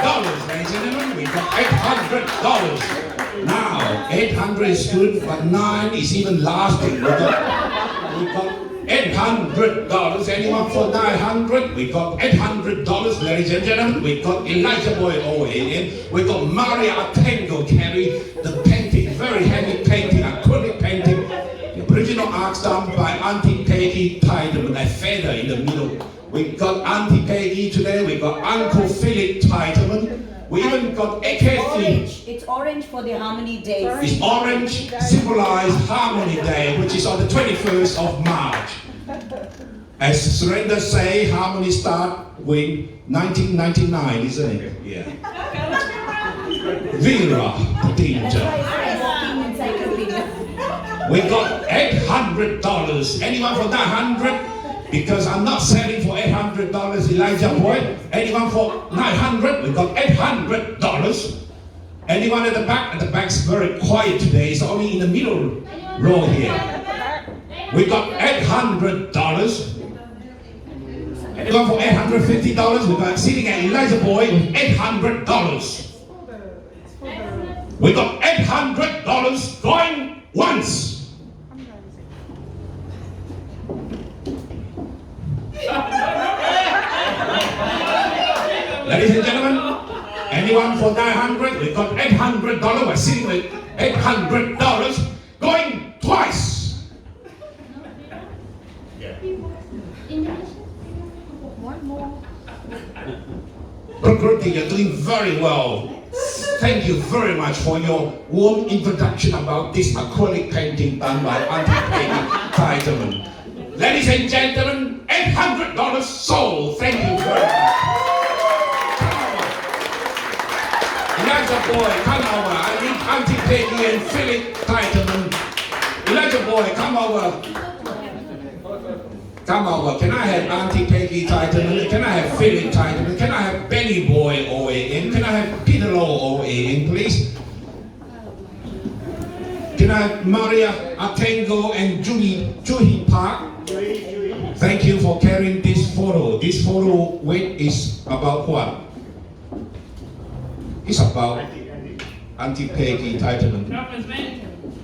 $800, ladies and gentlemen. We got $800. Now, 800 is good, but 9 is even lasting. We got $800. Anyone for 900? We got $800, ladies and gentlemen. We got Elijah Boy over here. We got Maria Atengo carry the painting, very heavy painting, acrylic painting. The original art done by Auntie Peggy Tiedemann, a feather in the middle. We got Auntie Peggy today. We got Uncle Philip Tiedemann. We even got AK3. It's orange for the Harmony Day. It's orange, symbolized Harmony Day, which is on the 21st of March. As Surrender say, Harmony start with 1999, isn't it? Yeah. Vera, the danger. We got $800. Anyone for 900? Because I'm not selling for $800, Elijah boy. Anyone for $900? We got $800. Anyone at the back? At the back's very quiet today. It's only in the middle row here. We got $800. Anyone for $850? We got sitting at Elijah boy with $800. We got $800 going once. Ladies and gentlemen, anyone for $900? We got $800. We're sitting with $800 going twice. Prakriti, you're doing very well. Thank you very much for your warm introduction about this acrylic painting done by Auntie Peggy Tiedemann. Ladies and gentlemen, $800 sold. Thank you very much. Elijah boy, come over. I need Auntie Peggy and Philip Tiedemann. Elijah boy, come over. Come over. Can I have Auntie Peggy Tiedemann? Can I have Philip Tiedemann? Can I have Benny Boy OA in? Can I have Peter Law OA in, please? Can I have Maria Atengo and Juhi Park? Thank you for carrying this photo. This photo weight is about what? It's about Auntie Peggy Tiedemann.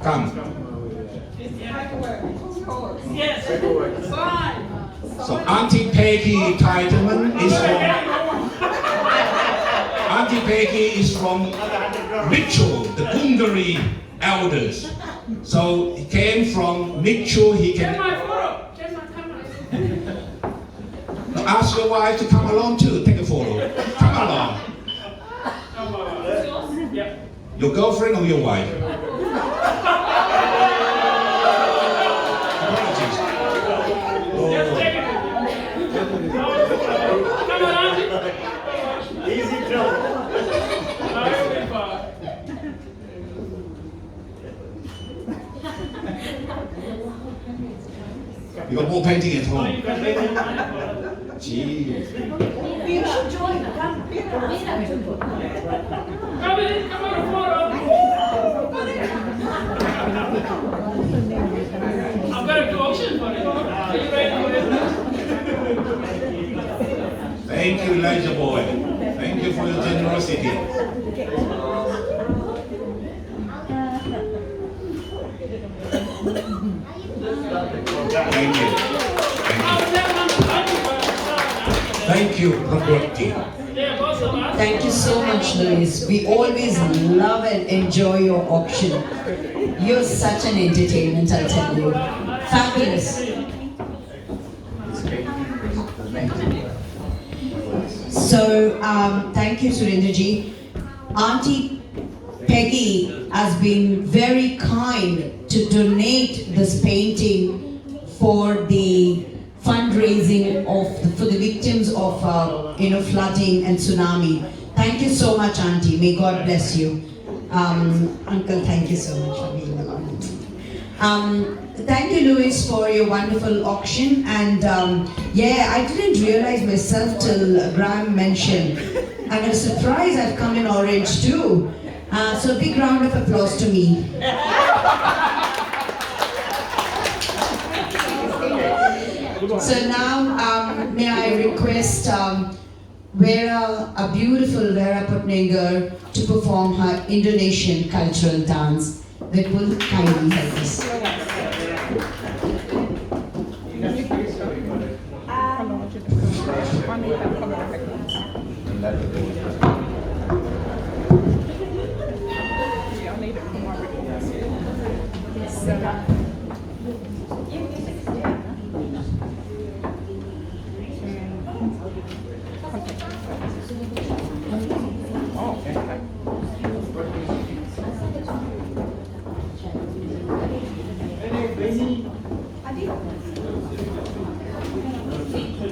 Come. Yes. So Auntie Peggy Tiedemann is from Auntie Peggy is from Mitchell, the Gungari elders. So he came from Mitchell. He can ask your wife to come along too. Take a photo. Come along. Your girlfriend or your wife? You got more painting at home. Gee. You should join. Come in, come on a photo. I'm going to auction for it. Are you ready for it? Thank you, Elijah boy. Thank you for your generosity. Thank you. Thank you, Prakriti. Thank you so much, Louis. We always love and enjoy your auction. You're such an entertainment, I'll tell you. Fabulous. So, thank you, Surendraji. Auntie Peggy has been very kind to donate this painting for the fundraising for the victims of flooding and tsunami. Thank you so much, Auntie. May God bless you. Uncle, thank you so much for being along. Thank you, Louis, for your wonderful auction. And yeah, I didn't realize myself till Graham mentioned. And I'm surprised I've come in orange too. So a big round of applause to me. So now, may I request a beautiful Vera Putninger to perform her Indonesian cultural dance that will kindly help us.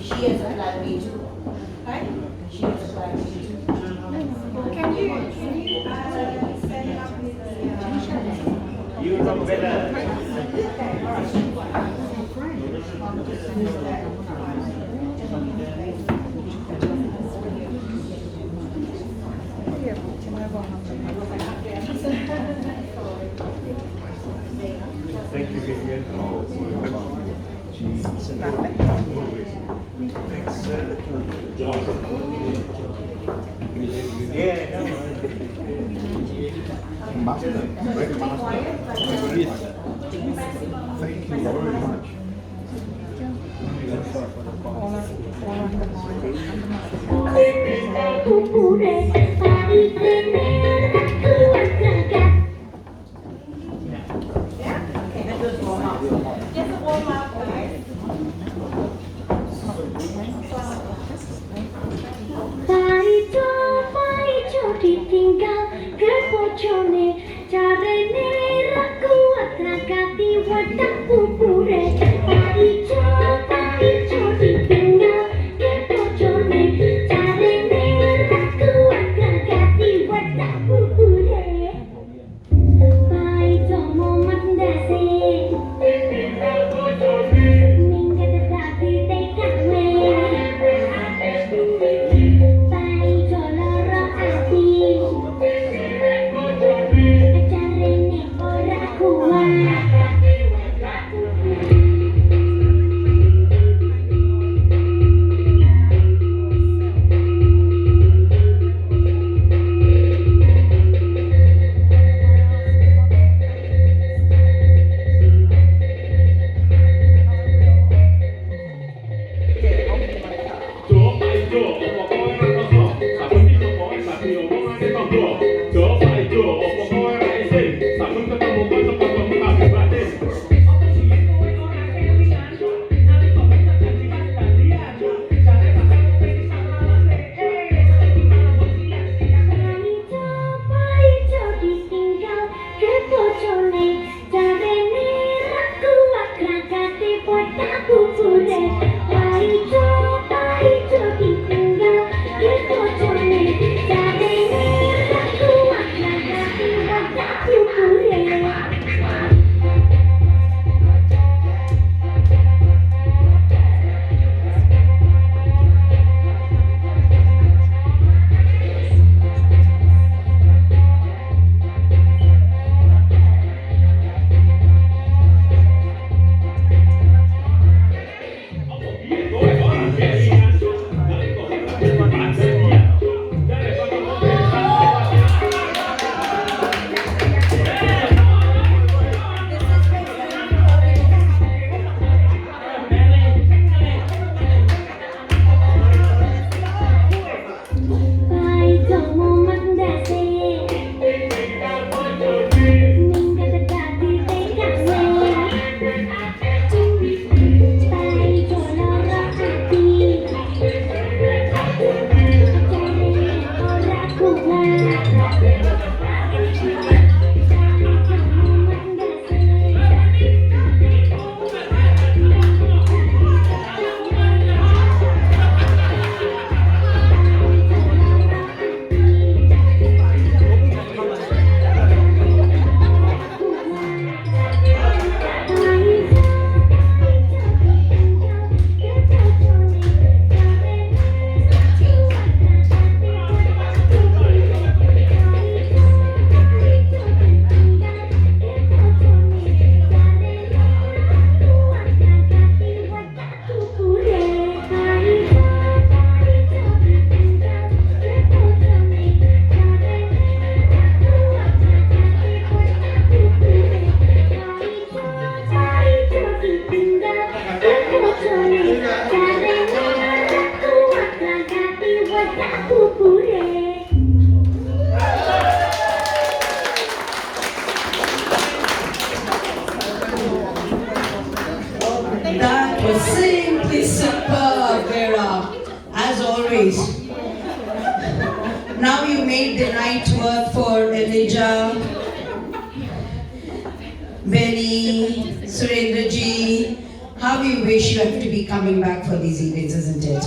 She has a black bead too, right? She has a black bead too. Can you set it up with You look better. Thank you, Vivian. Thank you very much. Just a warm up, guys. Ditinggal ke bojone carane ra kuat ragati wadah pupure ijo ditinggal ke bojone carane ra kuat ragati wadah pupure pai tomo mandase minggat dadi tekane That was simply superb, Vera, as always. Now you made the night work for Elijah, Benny, Surendraji. How you wish you have to be coming back for these events, isn't it?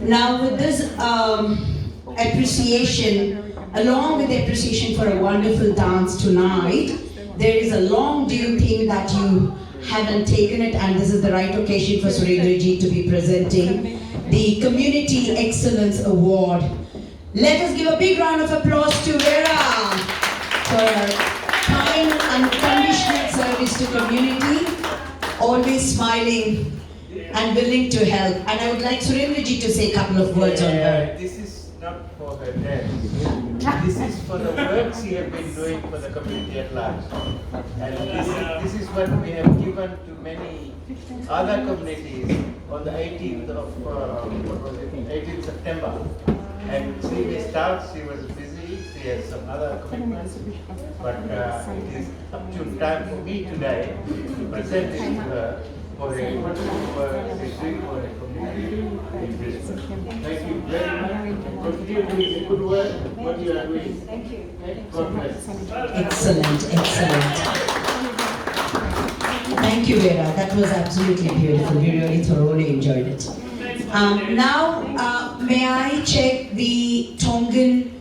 Now with this appreciation, along with the appreciation for a wonderful dance tonight, there is a long due thing that you haven't taken it, and this is the right occasion for Surendraji to be presenting the Community Excellence Award. Let us give a big round of applause to Vera for her kind and unconditional service to community, always smiling and willing to help. And I would like Surendraji to say a couple of words on her. This is not for her death. This is for the work she has been doing for the community at large. And this is what we have given to many other communities on the 18th of 18th September. And she will start, she was busy, she has some other commitments, but it is up to time for me today to present it to her for the work she's doing for the community in Brisbane. Thank you very much. Continue doing the good work, what you are doing. Thank you. God bless. Excellent, excellent. Thank you, Vera. That was absolutely beautiful. We really thoroughly enjoyed it. Now, may I check the Tongan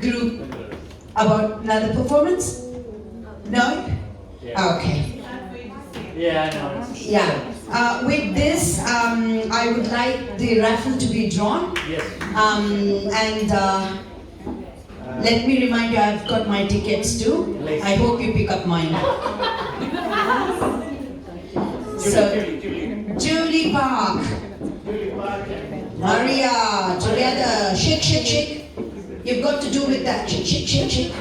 group about another performance? No? Okay. Yeah, I know. Yeah. With this, I would like the raffle to be drawn. Yes. Let me remind you, I've got my tickets too. I hope you pick up mine. Julie Park. Maria, together. Shake, shake, shake. You've got to do with that. Shake, shake, shake, shake.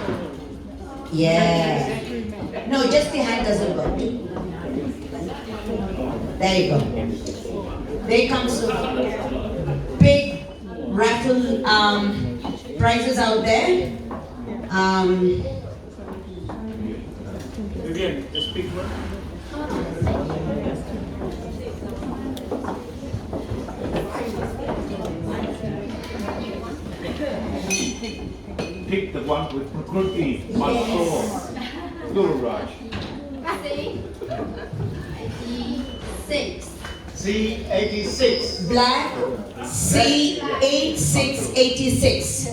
Yeah. No, just the hand doesn't work. There you go. There comes the big raffle prizes out there. Vivian, just speak one. Pick the one with Prakriti, Mansur, Guru Raj. C86. Black C8686.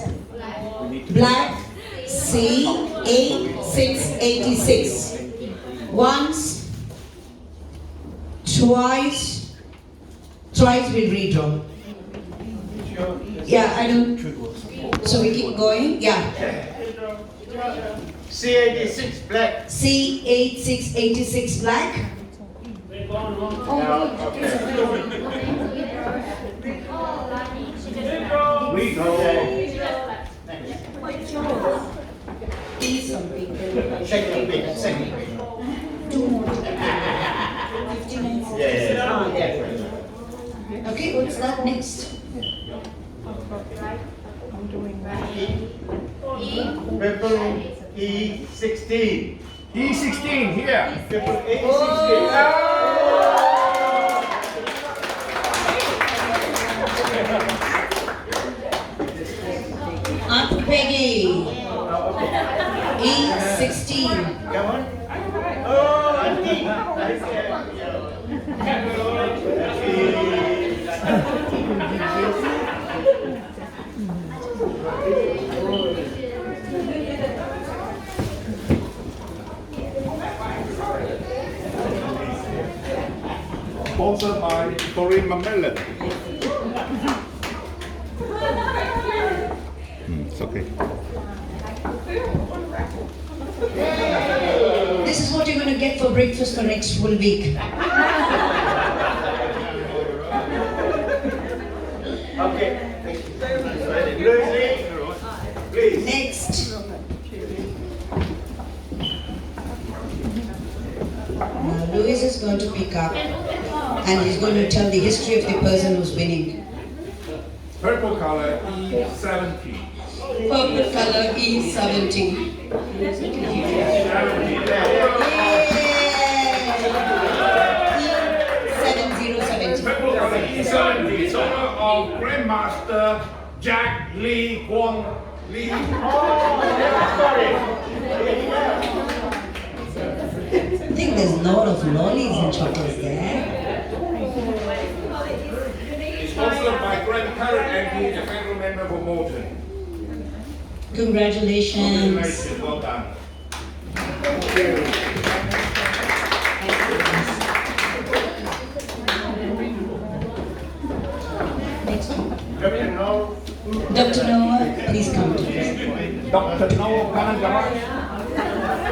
Black C8686. Once, twice we'll redraw. Yeah, I don't. So we keep going? Yeah. C86 black. C8686 black. We go. Second bit. Two more. Yeah. Okay, what's that next? Purple E16. E16 here. Purple E16. Aunt Peggy. E16. Come on. Oh, Auntie. Sponsored by Corinne McMillan. It's okay. This is what you're going to get for breakfast for next full week. Okay. Please. Next. Louis is going to pick up and he's going to tell the history of the person who's winning. Purple color E70. Purple color E70. Purple color E70. It's honor of Grandmaster Jack Lee Kwong Lee. I think there's a lot of lollies and chocolates there. It's sponsored by Grant Carrot and he is a federal member for Moulton. Congratulations. Well done. Thank Dr. Noah, please come to present. Dr. Noah Kanan Garage.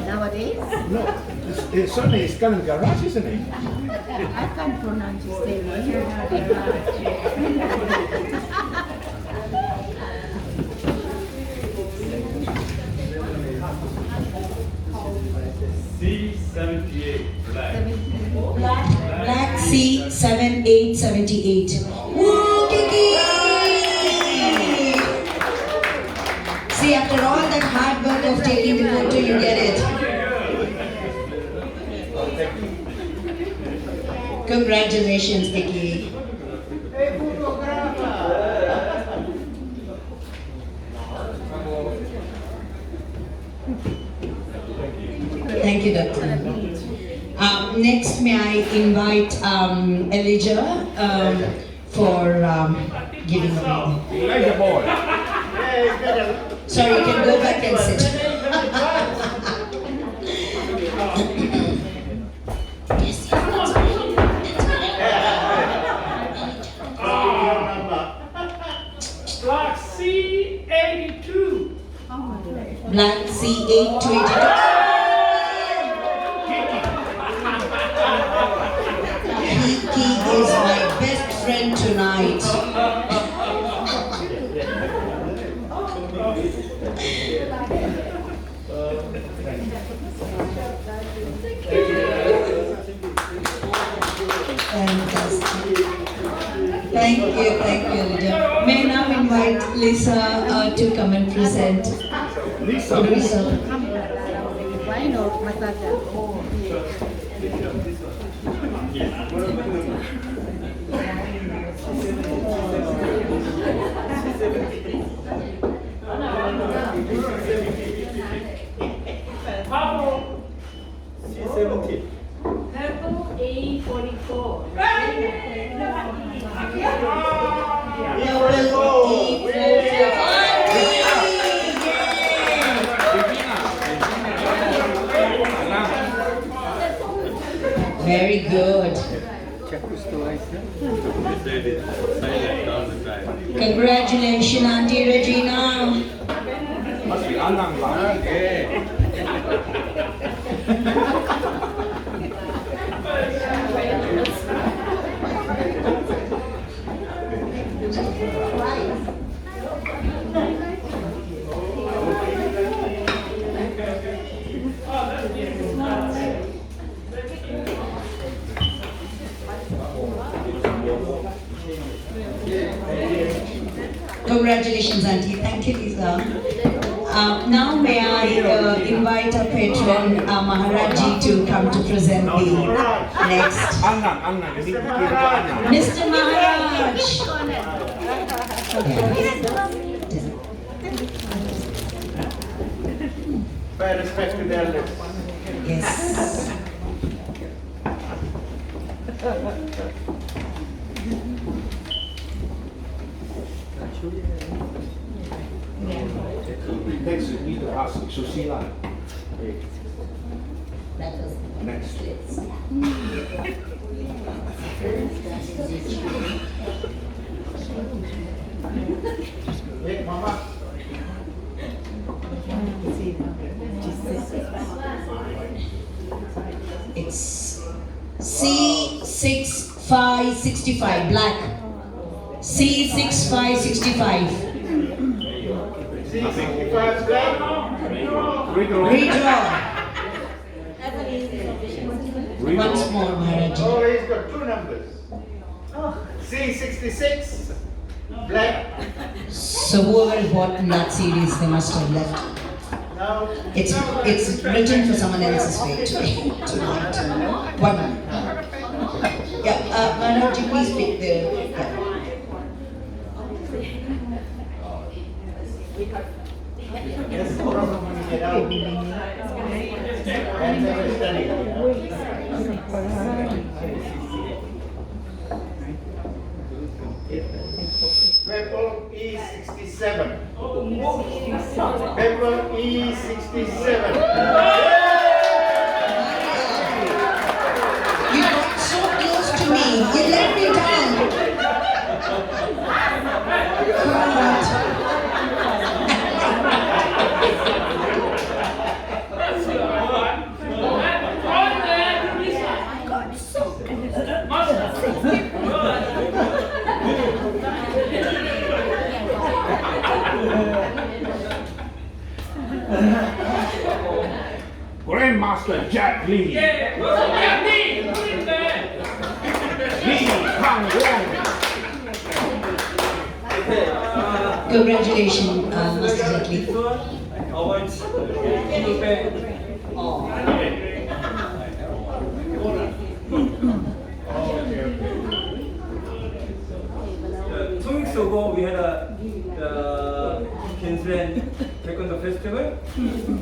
Nowadays, No, it's certainly it's Kanan Garage, isn't it? I can't pronounce his name. C78 black. Black C7878. Woo, Kiki! See, after all that hard work of taking the photo, you get it. Congratulations, Kiki. Thank you, Doctor. Next, may I invite Elijah for giving a Elijah boy. Sorry, you can go back and sit. Block C82. Black C8282. Kiki is my best friend tonight. Fantastic. Thank you, Elijah. May I now invite Lisa to come and present. Lisa. Wine or massage? Purple. C70. Purple A44. Very good. Congratulations, Auntie Regina. Must be Anang lah. Congratulations, Auntie. Thank you, Lisa. Now may I invite our patron Maharaji to come to present the next. Mr. Maharaj. By respect to the elders. Yes. Next, we need to ask Susila. Next. Hey, Mama. It's C6565 black. C6565. C65 black. Redraw. Once more, Maharaji. Oh, he's got two numbers. C66 black. So whoever bought in that series, they must have left. Now, It's written for someone else's fate tonight. One minute. Yeah, Maharaji, please pick the. yes, problem when you get out. And never study. Pepper E67. Pepper E67. You got so close to me. You let me down. Grandmaster Jack Lee. Yeah, Jack Lee, put it there. Lee Kang Wong. Congratulations, Master Jack Lee. Two weeks ago, we had the Queensland Taekwondo Festival.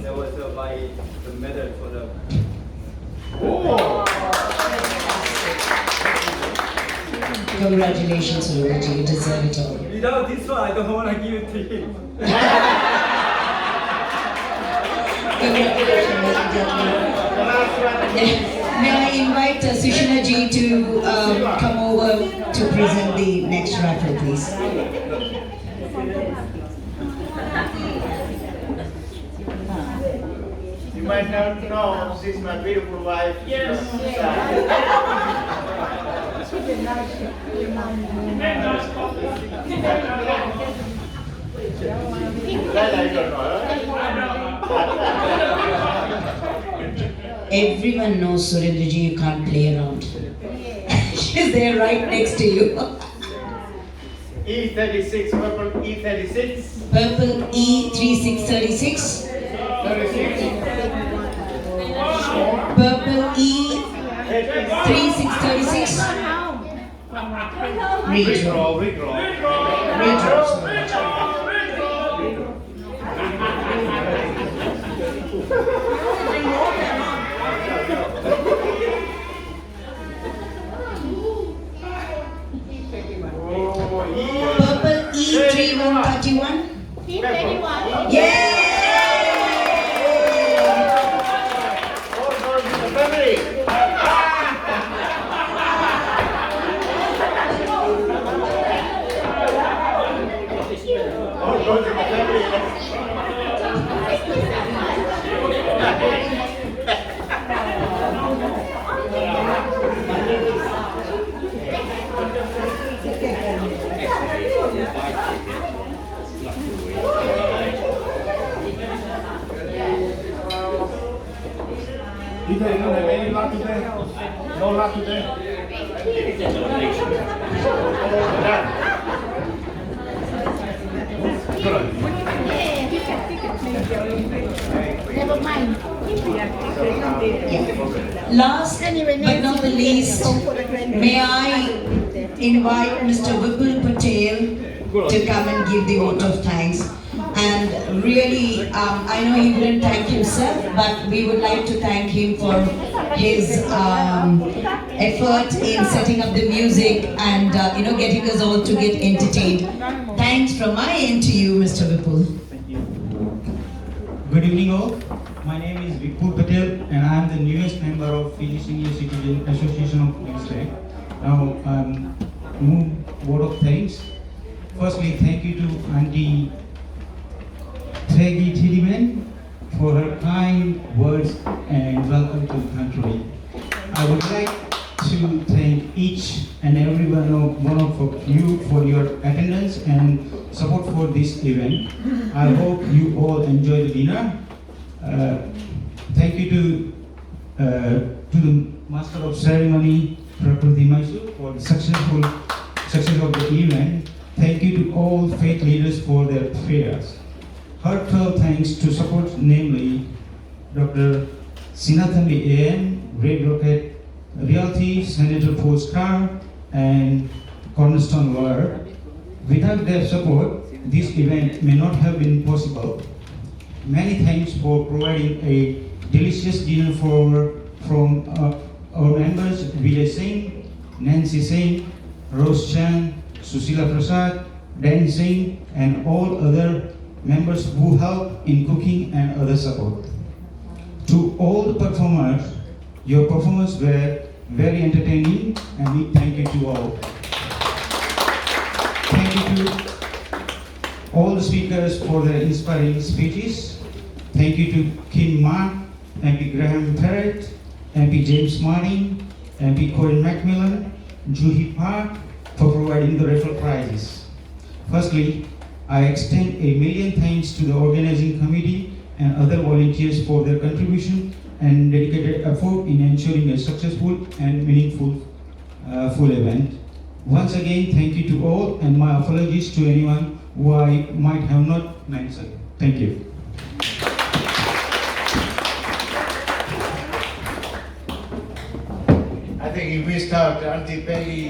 There was the medal for the. Congratulations, Suraj. You deserve it all. Without this one, I don't want to give it to him. Congratulations, Master Jack Lee. May I invite Sushina ji to come over to present the next raffle, please. You might not know, she's my beautiful wife. Yes. That I don't know. Everyone knows, Surendraji, you can't play around. She's there right next to you. E36, purple E36. Purple E3636. 36. Purple E3636. Redraw. Purple E3131. E31. Yeah! Any luck today? No luck today? Never mind. Last but not the least, may I invite Mr. Vipul Patel to come and give the vote of thanks. And really, I know he wouldn't thank himself, but we would like to thank him for his effort in setting up the music and getting us all to get entertained. Thanks from my end to you, Mr. Vipul. Good evening all. My name is Vipul Patel and I am the newest member of Fiji Senior Citizen Association of Queensland. Now, move word of thanks. Firstly, thank you to Auntie Peggy Tillman for her kind words and welcome to the country. I would like to thank each and every one of you for your attendance and support for this event. I hope you all enjoy the dinner. Thank you to the Master of Ceremony, Prakriti Mysore, for the success of the event. Thank you to all faith leaders for their prayers. Heartfelt thanks to support, namely Dr. Sinathambi A.M., Red Rocket Realty, Senator Postcard, and Cornerstone Lawyer. Without their support, this event may not have been possible. Many thanks for providing a delicious dinner from our members Vijay Singh, Nancy Singh, Rose Chan, Susila Prasad, Dan Singh, and all other members who help in cooking and other support. To all the performers, your performances were very entertaining, and big thank you to all. Thank you to all the speakers for their inspiring speeches. Thank you to Kim Mark, MP Graham Perrett, MP James Martin, MP Corin Macmillan, Juhi Park for providing the referral prizes. Firstly, I extend a million thanks to the organizing committee and other volunteers for their contribution and dedicated effort in ensuring a successful and meaningful full event. Once again, thank you to all, and my apologies to anyone who I might have not mentioned. Thank you. I think if we start Auntie Peggy